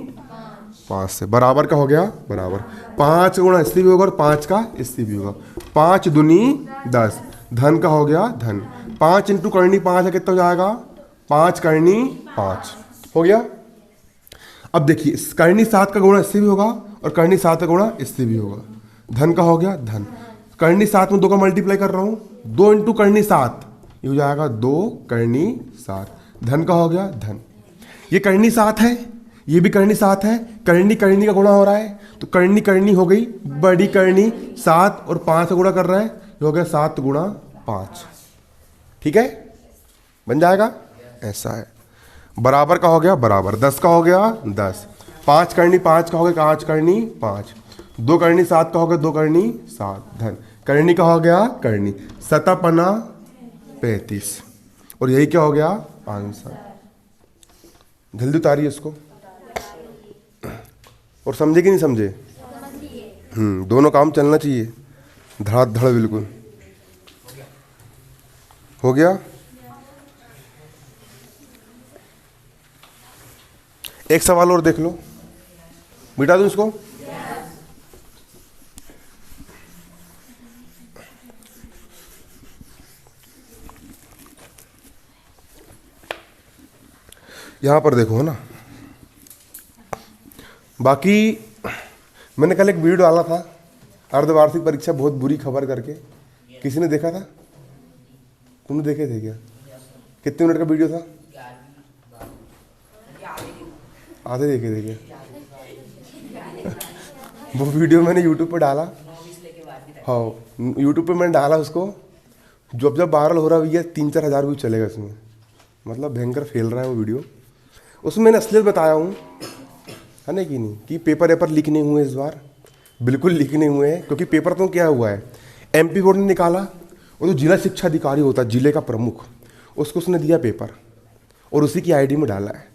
5 से बराबर का हो गया बराबर। 5 गुणा इससे भी होगा और 5 का इससे भी होगा। 5 दूनी 10, धन का हो गया धन। 5 इंटू करनी 5 है कितना हो जाएगा 5 करनी 5 हो गया। अब देखिए करनी 7 का गुणा इससे भी होगा और करनी 7 का गुणा इससे भी होगा। धन का हो गया धन। करनी 7 में 2 का मल्टीप्लाई कर रहा हूँ, 2 इंटू करनी 7 ये हो जाएगा 2 करनी 7, धन का हो गया धन। ये करनी 7 है, ये भी करनी 7 है, करनी करनी का गुणा हो रहा है तो करनी करनी हो गई बड़ी करनी 7 और 5 का गुणा कर रहा है, ये हो गया 7 गुणा 5, ठीक है बन जाएगा ऐसा है। बराबर का हो गया बराबर, 10 का हो गया 10, 5 करनी 5 का हो गया 5 करनी 5, 2 करनी 7 का हो गया 2 करनी 7, धन करनी का हो गया करनी 7 पना 35 और यही क्या हो गया आंसर। जल्दी उतारिए इसको। और समझे कि नहीं समझे? दोनों काम चलना चाहिए धड़ाधड़, बिल्कुल। हो गया? एक सवाल और देख लो, मिटा दूं इसको? यहां पर देखो, है ना। बाकी मैंने कल एक वीडियो डाला था, अर्धवार्षिक परीक्षा बहुत बुरी खबर करके। किसी ने देखा था? तुमने देखे थे क्या? कितने मिनट का वीडियो था? आधे देखे थे क्या? वो वीडियो मैंने यूट्यूब पे डाला। हाँ, यूट्यूब पे मैंने डाला उसको। जब जब वायरल हो रहा है, 3-4 हज़ार व्यू चलेगा इसमें। मतलब भयंकर फैल रहा है वो वीडियो। उसमें मैंने असलियत बताया हूँ, है ना कि नहीं, कि पेपर लीक नहीं हुए इस बार। बिल्कुल लीक नहीं हुए हैं, क्योंकि पेपर तो क्या हुआ है, MP बोर्ड ने निकाला, और जो जिला शिक्षा अधिकारी होता है, जिले का प्रमुख, उसको उसने दिया पेपर और उसी की ID में डाला है।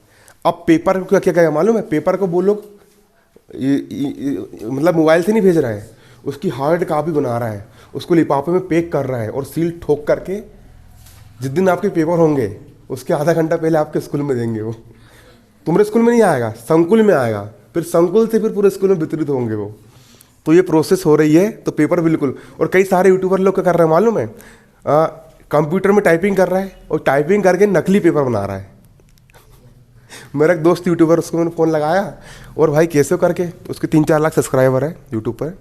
अब पेपर को क्या क्या मालूम है? पेपर को वो लोग मतलब मोबाइल से नहीं भेज रहा है, उसकी हार्ड कॉपी बना रहा है, उसको लिफाफे में पैक कर रहा है और सील ठोक करके जिस दिन आपके पेपर होंगे उसके आधा घंटा पहले आपके स्कूल में देंगे। वो तुम्हारे स्कूल में नहीं आएगा, संकुल में आएगा, फिर संकुल से फिर पूरे स्कूल में वितरित होंगे वो। तो ये प्रोसेस हो रही है। तो पेपर बिल्कुल, और कई सारे यूट्यूबर लोग क्या कर रहे हैं मालूम है, कंप्यूटर में टाइपिंग कर रहा है और टाइपिंग करके नकली पेपर बना रहा है। मेरा एक दोस्त यूट्यूबर, उसको मैंने फ़ोन लगाया, और भाई कैसे करके, उसके 3-4 लाख सब्सक्राइबर है यूट्यूब पर।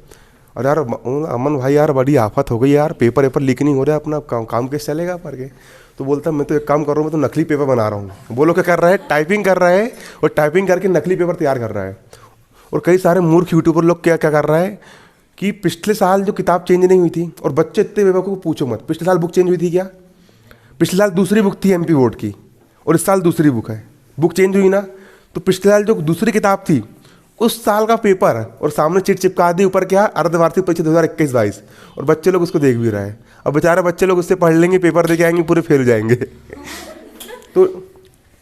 और यार अमन भाई, यार बड़ी आफत हो गई यार, पेपर लीक नहीं हो रहा है, अपना काम कैसे चलेगा करके। तो बोलता मैं तो एक काम कर रहा हूँ, मैं तो नकली पेपर बना रहा हूँ। वो लोग क्या कर रहा है, टाइपिंग कर रहा है और टाइपिंग करके नकली पेपर तैयार कर रहा है। और कई सारे मूर्ख यूट्यूबर लोग क्या क्या कर रहा है कि पिछले साल जो किताब चेंज नहीं हुई थी, और बच्चे इतने बेवकूफ़ पूछो मत, पिछले साल बुक चेंज हुई थी क्या? पिछले साल दूसरी बुक थी MP बोर्ड की, और इस साल दूसरी बुक है। बुक चेंज हुई ना, तो पिछले साल जो दूसरी किताब थी उस साल का पेपर, और सामने चिट चिपका दी ऊपर क्या, अर्धवार्षिक परीक्षा 2021-22, और बच्चे लोग उसको देख भी रहे हैं। अब बेचारे बच्चे लोग उससे पढ़ लेंगे, पेपर दे के आएंगे, पूरे फेल जाएंगे। तो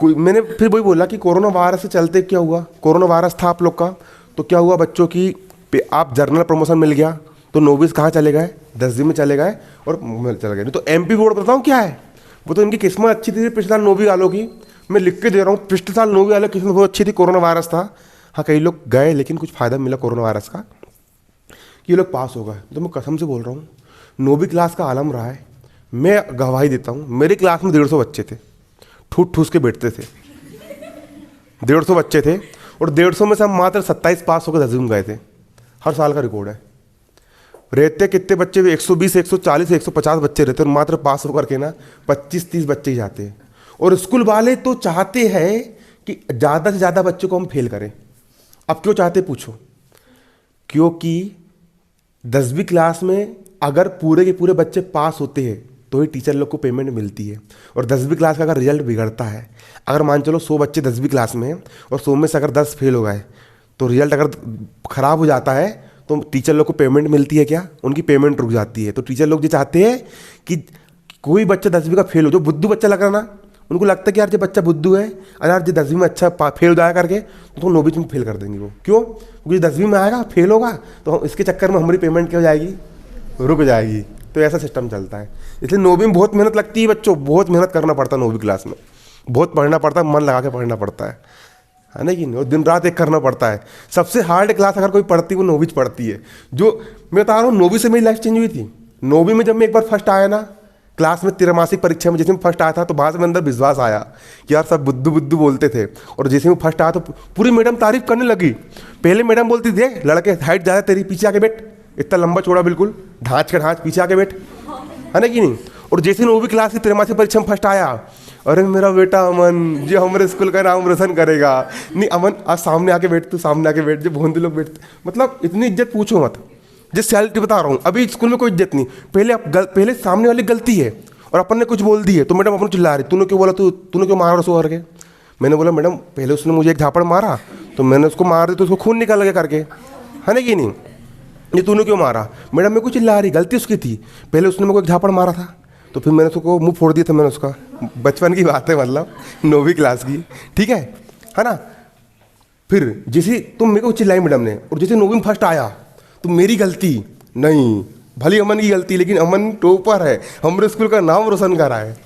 मैंने फिर वही बोला कि कोरोना वायरस से चलते क्या हुआ, कोरोना वायरस था आप लोग का, तो क्या हुआ बच्चों की, आप जर्नल प्रमोशन मिल गया तो 9वीं कहाँ चले गए, 10वीं में चले गए और चले गए। तो MP बोर्ड बताऊँ क्या है, वो तो इनकी किस्मत अच्छी थी पिछले साल 9वीं वालों की। मैं लिख के दे रहा हूँ, पिछले साल 9वीं वालों की किस्मत बहुत अच्छी थी, कोरोना वायरस था। हाँ, कई लोग गए लेकिन कुछ फ़ायदा मिला कोरोना वायरस का, कि ये लोग पास हो गए। तो मैं कसम से बोल रहा हूँ, 9वीं क्लास का आलम रहा है। मैं गवाही देता हूँ, मेरी क्लास में 150 बच्चे थे, ठूस ठूस के बैठते थे। 150 बच्चे थे, और 150 में से हम मात्र 27 पास होकर 10वीं में गए थे। हर साल का रिकॉर्ड है। रहते कितने बच्चे, 120, 140, 150 बच्चे रहते, और मात्र पास होकर के ना 25-30 बच्चे ही जाते हैं। और स्कूल वाले तो चाहते हैं कि ज़्यादा से ज़्यादा बच्चों को हम फेल करें। अब क्यों चाहते पूछो? क्योंकि 10वीं क्लास में अगर पूरे के पूरे बच्चे पास होते हैं तो ही टीचर लोग को पेमेंट मिलती है। और 10वीं क्लास का अगर रिजल्ट बिगड़ता है, अगर मान चलो 100 बच्चे 10वीं क्लास में हैं और 100 में से अगर 10 फेल हो गए, तो रिजल्ट अगर ख़राब हो जाता है तो टीचर लोग को पेमेंट मिलती है क्या? उनकी पेमेंट रुक जाती है। तो टीचर लोग ये चाहते हैं कि कोई बच्चा 10वीं का फेल हो, जो बुद्धू बच्चा लग रहा ना, उनको लगता है कि यार ये बच्चा बुद्धू है, और यार ये 10वीं में अच्छा फेल हो जाया करके तो 9वीं में फेल कर देंगे वो। क्यों? क्योंकि 10वीं में आएगा, फेल होगा, तो इसके चक्कर में हमारी पेमेंट क्या हो जाएगी, रुक जाएगी। तो ऐसा सिस्टम चलता है। इसलिए 9वीं में बहुत मेहनत लगती है बच्चों, बहुत मेहनत करना पड़ता है 9वीं क्लास में, बहुत पढ़ना पड़ता है, मन लगा के पढ़ना पड़ता है ना कि नहीं? और दिन रात एक करना पड़ता है। सबसे हार्ड क्लास अगर कोई पढ़ती है वो 9वीं पढ़ती है। जो मैं बता रहा हूँ, 9वीं से मेरी लाइफ चेंज हुई थी। 9वीं में जब मैं एक बार फर्स्ट आया ना क्लास में, त्रैमासिक परीक्षा में, जैसे मैं फर्स्ट आया था, तो बाद में अंदर विश्वास आया कि यार सब बुद्धू बुद्धू बोलते थे। और जैसे मैं फर्स्ट आया तो पूरी मैडम तारीफ करने लगी। पहले मैडम बोलती थी, लड़के हाइट ज़्यादा तेरी, पीछे आके बैठ, इतना लंबा चौड़ा बिल्कुल, ढांच का ढांच, पीछे आके बैठ, है ना कि नहीं? और जैसे 9वीं क्लास की त्रैमासिक परीक्षा में फर्स्ट आया, अरे मेरा बेटा अमन, जो हमारे स्कूल का नाम रोशन करेगा। नहीं अमन, आज सामने आके बैठ, तू सामने आके बैठ, जो भोंदे लोग बैठते, मतलब इतनी इज्जत पूछो मत। जिस सैलरी बता रहा हूँ, अभी स्कूल में कोई इज्जत नहीं। पहले सामने वाली गलती है और अपन ने कुछ बोल दी है तो मैडम अपन चिल्ला रही, तूने क्यों बोला, तूने क्यों मारा उसको करके? मैंने बोला मैडम पहले उसने मुझे एक झापड़ मारा तो मैंने उसको मार दिया, तो उसको खून निकाल गया करके, है ना कि नहीं? ये तूने क्यों मारा? मैडम मेरे को चिल्ला रही, गलती उसकी थी, पहले उसने मेरे को एक झापड़ मारा था, तो फिर मैंने उसको मुंह फोड़ दिया था मैंने उसका। बचपन की बात है, मतलब 9वीं क्लास की, ठीक है। है ना। फिर जैसे तुम मेरे को चिल्लाई मैडम ने, और जैसे नौवीं में फर्स्ट आया तो मेरी गलती नहीं, भली अमन की गलती, लेकिन अमन टॉपर है, हमारे स्कूल का नाम रोशन कर रहा है,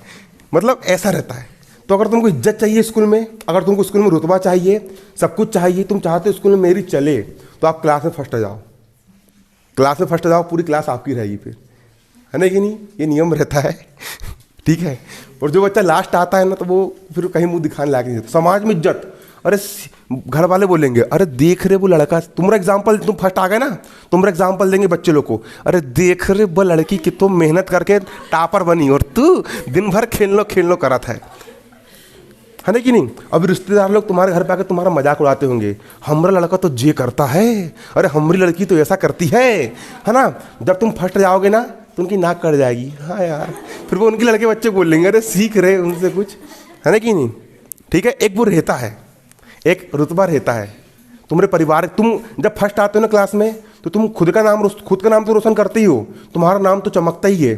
मतलब ऐसा रहता है। तो अगर तुमको इज्जत चाहिए स्कूल में, अगर तुमको स्कूल में रुतबा चाहिए, सब कुछ चाहिए, तुम चाहते हो स्कूल में मेरी चले, तो आप क्लास में फर्स्ट आ जाओ, क्लास में फर्स्ट आ जाओ, पूरी क्लास आपकी रहेगी फिर, है ना कि नहीं, ये नियम रहता है। ठीक है। और जो बच्चा लास्ट आता है ना, तो वो फिर कहीं मुंह दिखाने लायक नहीं रहता। समाज में इज्जत, अरे घर वाले बोलेंगे, अरे देख रहे वो लड़का, तुम्हारा एग्जाम्पल, तुम फर्स्ट आ गए ना, तुम्हारा एग्जाम्पल देंगे बच्चे लोग को, अरे देख रहे वो लड़की कितो मेहनत करके टॉपर बनी, और तू दिन भर खेलनो करा था, है ना कि नहीं। अभी रिश्तेदार लोग तुम्हारे घर पे आकर तुम्हारा मजाक उड़ाते होंगे, हमारा लड़का तो ये करता है, अरे हमारी लड़की तो ऐसा करती है ना। जब तुम फर्स्ट जाओगे ना तो उनकी नाक कट जाएगी, हाँ यार, फिर वो उनके लड़के बच्चे बोलेंगे, अरे सीख रहे उनसे कुछ, है ना कि नहीं। ठीक है। एक वो रहता है, एक रुतबा रहता है तुम्हारे परिवार। तुम जब फर्स्ट आते हो ना क्लास में, तो तुम खुद का नाम तो रोशन करते ही हो, तुम्हारा नाम तो चमकता ही है,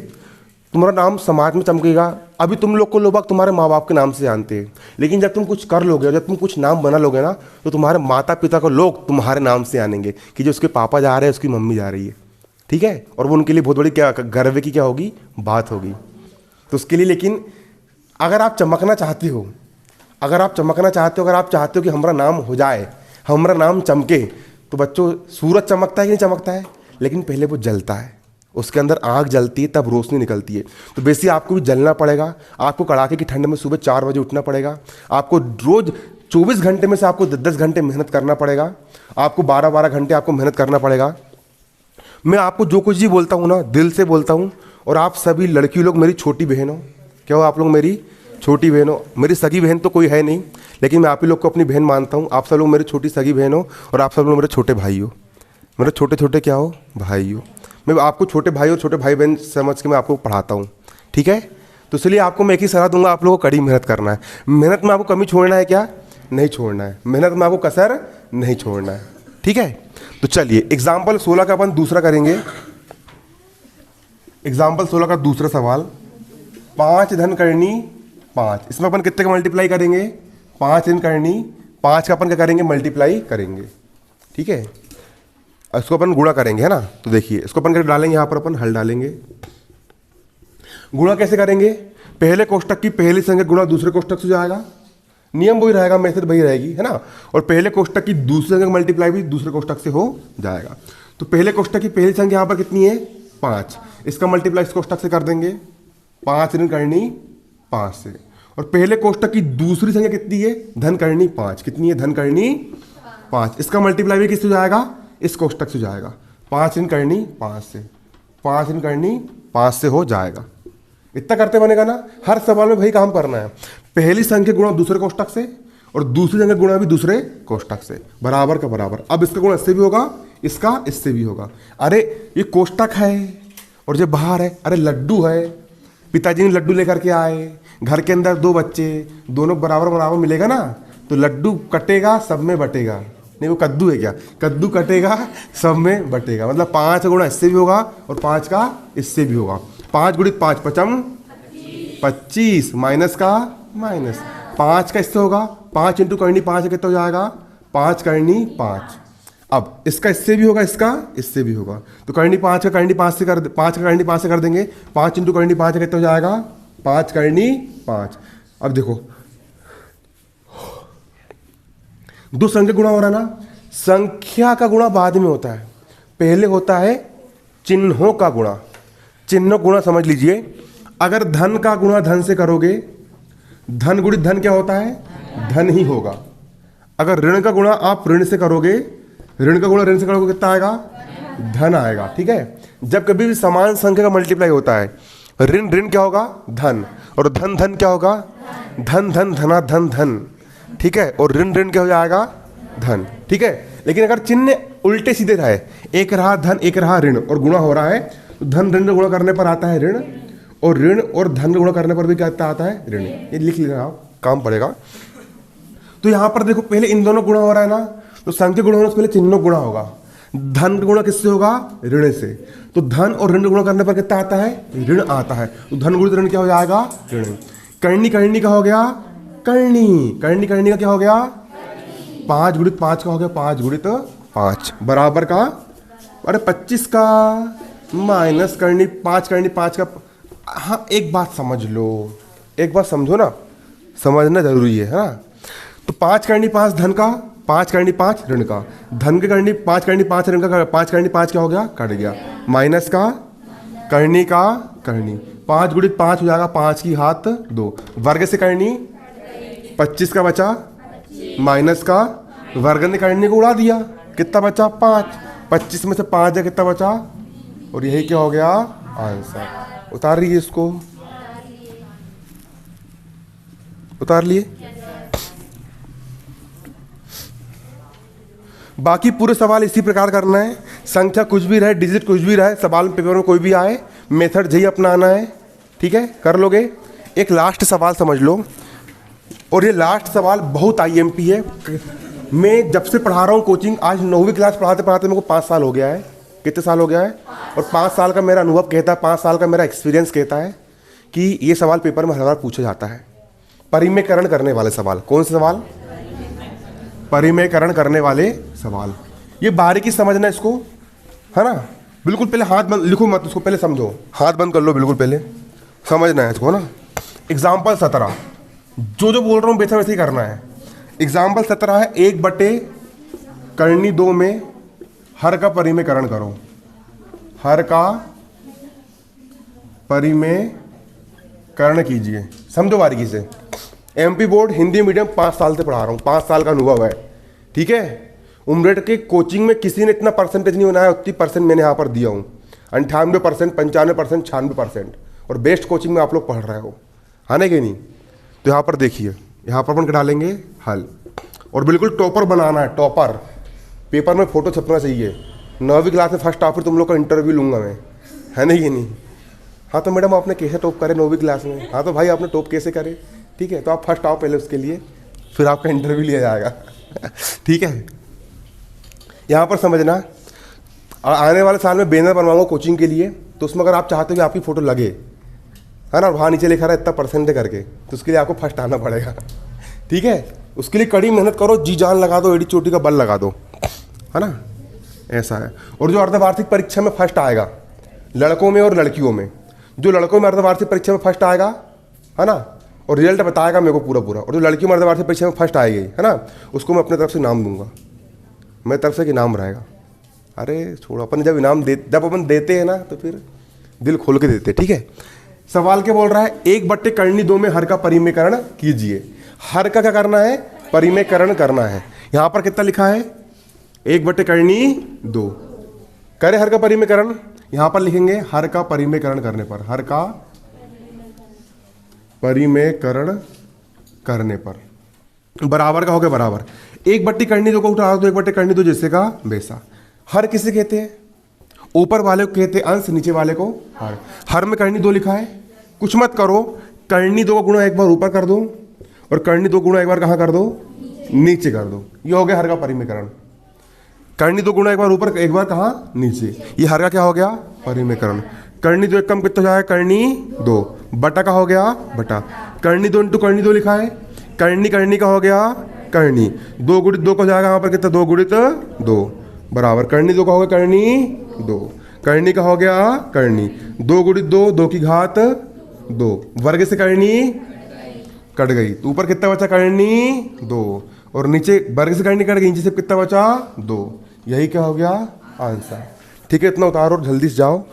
तुम्हारा नाम समाज में चमकेगा। अभी तुम लोग को लोग तुम्हारे माँ बाप के नाम से जानते हैं, लेकिन जब तुम कुछ कर लोगे, जब तुम कुछ नाम बना लोगे ना, तो तुम्हारे माता पिता को लोग तुम्हारे नाम से आनेंगे कि जो उसके पापा जा रहे हैं, उसकी मम्मी जा रही है। ठीक है। और वो उनके लिए बहुत बड़ी क्या गर्व की क्या होगी, बात होगी। तो उसके लिए, लेकिन अगर आप चमकना चाहते हो, अगर आप चाहते हो कि हमारा नाम हो जाए, हमारा नाम चमके, तो बच्चों सूरज चमकता है कि नहीं चमकता है, लेकिन पहले वो जलता है, उसके अंदर आग जलती है, तब रोशनी निकलती है। तो बेसिकली आपको भी जलना पड़ेगा, आपको कड़ाके की ठंड में सुबह 4 बजे उठना पड़ेगा, आपको रोज 24 घंटे में से आपको 10-10 घंटे मेहनत करना पड़ेगा, आपको 12-12 घंटे आपको मेहनत करना पड़ेगा। मैं आपको जो कुछ भी बोलता हूँ ना, दिल से बोलता हूँ। और आप सभी लड़की लोग मेरी छोटी बहन हो, क्या हो आप लोग मेरी छोटी बहन हो। मेरी सगी बहन तो कोई है नहीं, लेकिन मैं आप ही लोग को अपनी बहन मानता हूँ। आप सब लोग मेरी छोटी सगी बहन हो, और आप सब लोग मेरे छोटे भाई हो, मेरे छोटे छोटे क्या हो, भाई हो। मैं आपको छोटे भाई और छोटे भाई बहन समझ के मैं आपको पढ़ाता हूँ। ठीक है। तो इसलिए आपको मैं एक ही सलाह दूंगा, आप लोगों को कड़ी मेहनत करना है। मेहनत में आपको कमी छोड़ना है क्या, नहीं छोड़ना है। मेहनत में आपको कसर नहीं छोड़ना है। ठीक है। तो चलिए एग्जाम्पल 16 का अपन दूसरा करेंगे। एग्जाम्पल 16 का दूसरा सवाल, 5 धन करनी 5, इसमें अपन कितने का मल्टीप्लाई करेंगे, 5 धन करनी 5 का अपन क्या करेंगे, मल्टीप्लाई करेंगे। ठीक है। इसको अपन गुणा करेंगे, है ना। तो देखिए इसको अपन कैसे डालेंगे, यहाँ पर अपन हल डालेंगे। गुणा कैसे करेंगे, पहले कोष्टक की पहली संख्या गुणा दूसरे कोष्टक से जाएगा, नियम वही रहेगा, मेथड वही रहेगी, है ना। और पहले कोष्टक की दूसरी संख्या मल्टीप्लाई भी दूसरे कोष्टक से हो जाएगा। तो पहले कोष्टक की पहली संख्या यहाँ पर कितनी है, 5, इसका मल्टीप्लाई इस कोष्टक से कर देंगे, 5 ऋण करनी 5 से। और पहले कोष्टक की दूसरी संख्या कितनी है, धन करनी 5, कितनी है, धन करनी 5, इसका मल्टीप्लाई भी किससे जाएगा, इस कोष्टक से जाएगा, 5 ऋण करनी 5 से, 5 ऋण करनी 5 से हो जाएगा। इतना करते बनेगा ना। हर सवाल में वही काम करना है, पहली संख्या गुणा दूसरे कोष्टक से, और दूसरी संख्या गुणा भी दूसरे कोष्टक से, बराबर का बराबर। अब इसका गुणा इससे भी होगा, इसका इससे भी होगा। अरे ये कोष्टक है और जो बाहर है, अरे लड्डू है, पिताजी ने लड्डू लेकर के आए, घर के अंदर 2 बच्चे, दोनों बराबर बराबर मिलेगा ना, तो लड्डू कटेगा सब में बटेगा। नहीं वो कद्दू है क्या, कद्दू कटेगा सब में बटेगा। मतलब 5 गुणा इससे भी होगा और 5 का इससे भी होगा। 5 गुणित 5 पचम 25, माइनस का माइनस, 5 का इससे होगा, 5 इंटू करनी 5 कितना हो जाएगा, 5 करनी 5। अब इसका इससे भी होगा, इसका इससे भी होगा, तो करनी 5 का करनी 5 से कर, 5 का करनी 5 से कर देंगे, 5 इंटू करनी 5 कितना हो जाएगा, 5 करनी 5। अब देखो दो संख्या गुणा हो रहा है ना, संख्या का गुणा बाद में होता है, पहले होता है चिन्हों का गुणा। चिन्हों गुणा समझ लीजिए, अगर धन का गुणा धन से करोगे, धन गुणित धन क्या होता है, धन ही होगा। अगर ऋण का गुणा आप ऋण से करोगे, ऋण का गुणा ऋण से करोगे कितना आएगा, धन आएगा। ठीक है। जब कभी भी समान संख्या का मल्टीप्लाई होता है, ऋण ऋण क्या होगा, धन, और धन धन क्या होगा, धन धन धना धन धन। ठीक है। और ऋण ऋण क्या हो जाएगा, धन। ठीक है। लेकिन अगर चिन्ह उल्टे सीधे रहे, एक रहा धन एक रहा ऋण, और गुणा हो रहा है, तो धन ऋण गुणा करने पर आता है ऋण, और ऋण और धन गुणा करने पर भी क्या आता है, ऋण। ये लिख लेना आप, काम पड़ेगा। तो यहां पर देखो पहले इन दोनों गुणा हो रहा है ना, तो संख्या गुणा होने से पहले चिन्हों गुणा होगा। धन गुणा किससे होगा, ऋण से। तो धन और ऋण गुणा करने पर कितना आता है, ऋण आता है। तो धन गुणित ऋण क्या हो जाएगा, ऋण। करनी करनी का हो गया करनी, करनी करनी का क्या हो गया, 5 गुणित 5 का हो गया 5 गुणित 5 बराबर का, अरे 25 का माइनस करनी 5 करनी 5 का। हाँ एक बात समझ लो, एक बात समझो ना, समझना जरूरी है ना। तो 5 करनी 5 धन का, 5 करनी 5 ऋण का, धन के करनी 5 करनी 5 ऋण का, 5 करनी 5 क्या हो गया, कट गया, माइनस का करनी का करनी, 5 गुणित 5 हो जाएगा 5 की घात 2, वर्ग से करनी 25 का बचा, माइनस का वर्ग ने करनी को उड़ा दिया, कितना बचा 5, 25 में से 5 है कितना बचा, और यही क्या हो गया आंसर। उतार लीजिए इसको, उतार लिए। बाकी पूरे सवाल इसी प्रकार करना है, संख्या कुछ भी रहे, डिजिट कुछ भी रहे, सवाल पेपर में कोई भी आए, मेथड यही अपनाना है, ठीक है, कर लोगे। एक लास्ट सवाल समझ लो, और ये लास्ट सवाल बहुत आईएमपी है। मैं जब से पढ़ा रहा हूँ कोचिंग, आज 9वीं क्लास पढ़ाते पढ़ाते मेरे को 5 साल हो गया है, कितने साल हो गया है, और 5 साल का मेरा अनुभव कहता है, 5 साल का मेरा एक्सपीरियंस कहता है कि ये सवाल पेपर में हर बार पूछा जाता है। परिमेयकरण करने वाले सवाल, कौन से सवाल, परिमेयकरण करने वाले सवाल, ये बारीकी समझना इसको, है ना। बिल्कुल पहले हाथ बंद, लिखो मत उसको, पहले समझो, हाथ बंद कर लो, बिल्कुल पहले समझना है इसको ना। एग्जाम्पल 17, जो बोल रहा हूँ वैसे वैसे ही करना है। एग्जाम्पल 17 है, 1/2 में हर का परिमेयकरण करो, हर का परिमेयकरण कीजिए, समझो बारीकी से। एमपी बोर्ड हिंदी मीडियम 5 साल से पढ़ा रहा हूँ, 5 साल का अनुभव है, ठीक है। उम्रेड के कोचिंग में किसी ने इतना परसेंटेज नहीं बनाया, उतनी परसेंट मैंने यहाँ पर दिया हूँ, 98%, 95%, 96%, और बेस्ट कोचिंग में आप लोग पढ़ रहे हो, है ना कि नहीं। तो यहाँ पर देखिए, यहाँ पर अपन डालेंगे हल, और बिल्कुल टॉपर बनाना है, टॉपर। पेपर में फोटो छपना चाहिए, 9वीं क्लास में फर्स्ट टॉपर तुम लोग का इंटरव्यू लूँगा मैं, है ना कि नहीं। हाँ तो मैडम आपने कैसे टॉप करे 9वीं क्लास में, हाँ तो भाई आपने टॉप कैसे करे, ठीक है। तो आप फर्स्ट आओ पहले, उसके लिए फिर आपका इंटरव्यू लिया जाएगा ठीक है। यहाँ पर समझना, आने वाले साल में बैनर बनवाऊंगा कोचिंग के लिए, तो उसमें अगर आप चाहते हो कि आपकी फ़ोटो लगे, है ना, वहाँ नीचे लिखा रहा है इतना परसेंट करके, तो उसके लिए आपको फर्स्ट आना पड़ेगा, ठीक है। उसके लिए कड़ी मेहनत करो, जी जान लगा दो, एड़ी चोटी का बल लगा दो, है ना, ऐसा है। और जो अर्धवार्षिक परीक्षा में फर्स्ट आएगा, लड़कों में और लड़कियों में, जो लड़कों में अर्धवार्षिक परीक्षा में फर्स्ट आएगा, है ना, और रिजल्ट बताएगा मेरे को पूरा पूरा, और जो लड़की में अर्धवार्षिक परीक्षा में फर्स्ट आएगी, है ना, उसको मैं अपने तरफ से इनाम दूंगा, मेरी तरफ से इनाम रहेगा। अरे छोड़ो, अपन जब इनाम जब अपन देते हैं ना, तो फिर दिल खोल के देते, ठीक है। सवाल क्या बोल रहा है, 1/2 में हर का परिमेयकरण कीजिए। हर का क्या करना है, परिमेयकरण करना है। यहाँ पर कितना लिखा है, 1/2 करे हर का परिमेयकरण। यहाँ पर लिखेंगे हर का परिमेयकरण करने पर, हर का परिमेयकरण करने पर बराबर का हो गया बराबर 1/2 को उठा दो, 1/2 जैसे का वैसा। हर किसे कहते हैं, ऊपर वाले को कहते हैं अंश, नीचे वाले को हर। हर में करनी 2 लिखा है, कुछ मत करो, करनी 2 का गुणा एक बार ऊपर कर दो, और करनी 2 गुणा एक बार कहाँ कर दो, नीचे कर दो। ये हो गया हर का परिमेयकरण। करनी 2 गुणा एक बार ऊपर, एक बार कहाँ, नीचे। ये हर का क्या हो गया, परिमेयकरण। करनी 2 एक कम कितना हो जाएगा, करनी 2 बटा का हो गया बटा, करनी 2 इंटू करनी 2 लिखा है, करनी का हो गया करनी, 2 गुणित 2 का हो जाएगा यहाँ पर कितना, 2 गुणित 2 बराबर करनी 2 का हो गया करनी 2, करनी का हो गया करनी, 2 गुणित 2, 2 की घात 2, वर्ग से करनी कट गई, तो ऊपर कितना बचा, करनी 2, और नीचे वर्ग से करनी कट गई, नीचे से कितना बचा 2। यही क्या हो गया आंसर, ठीक है। इतना उतारो, जल्दी से जाओ।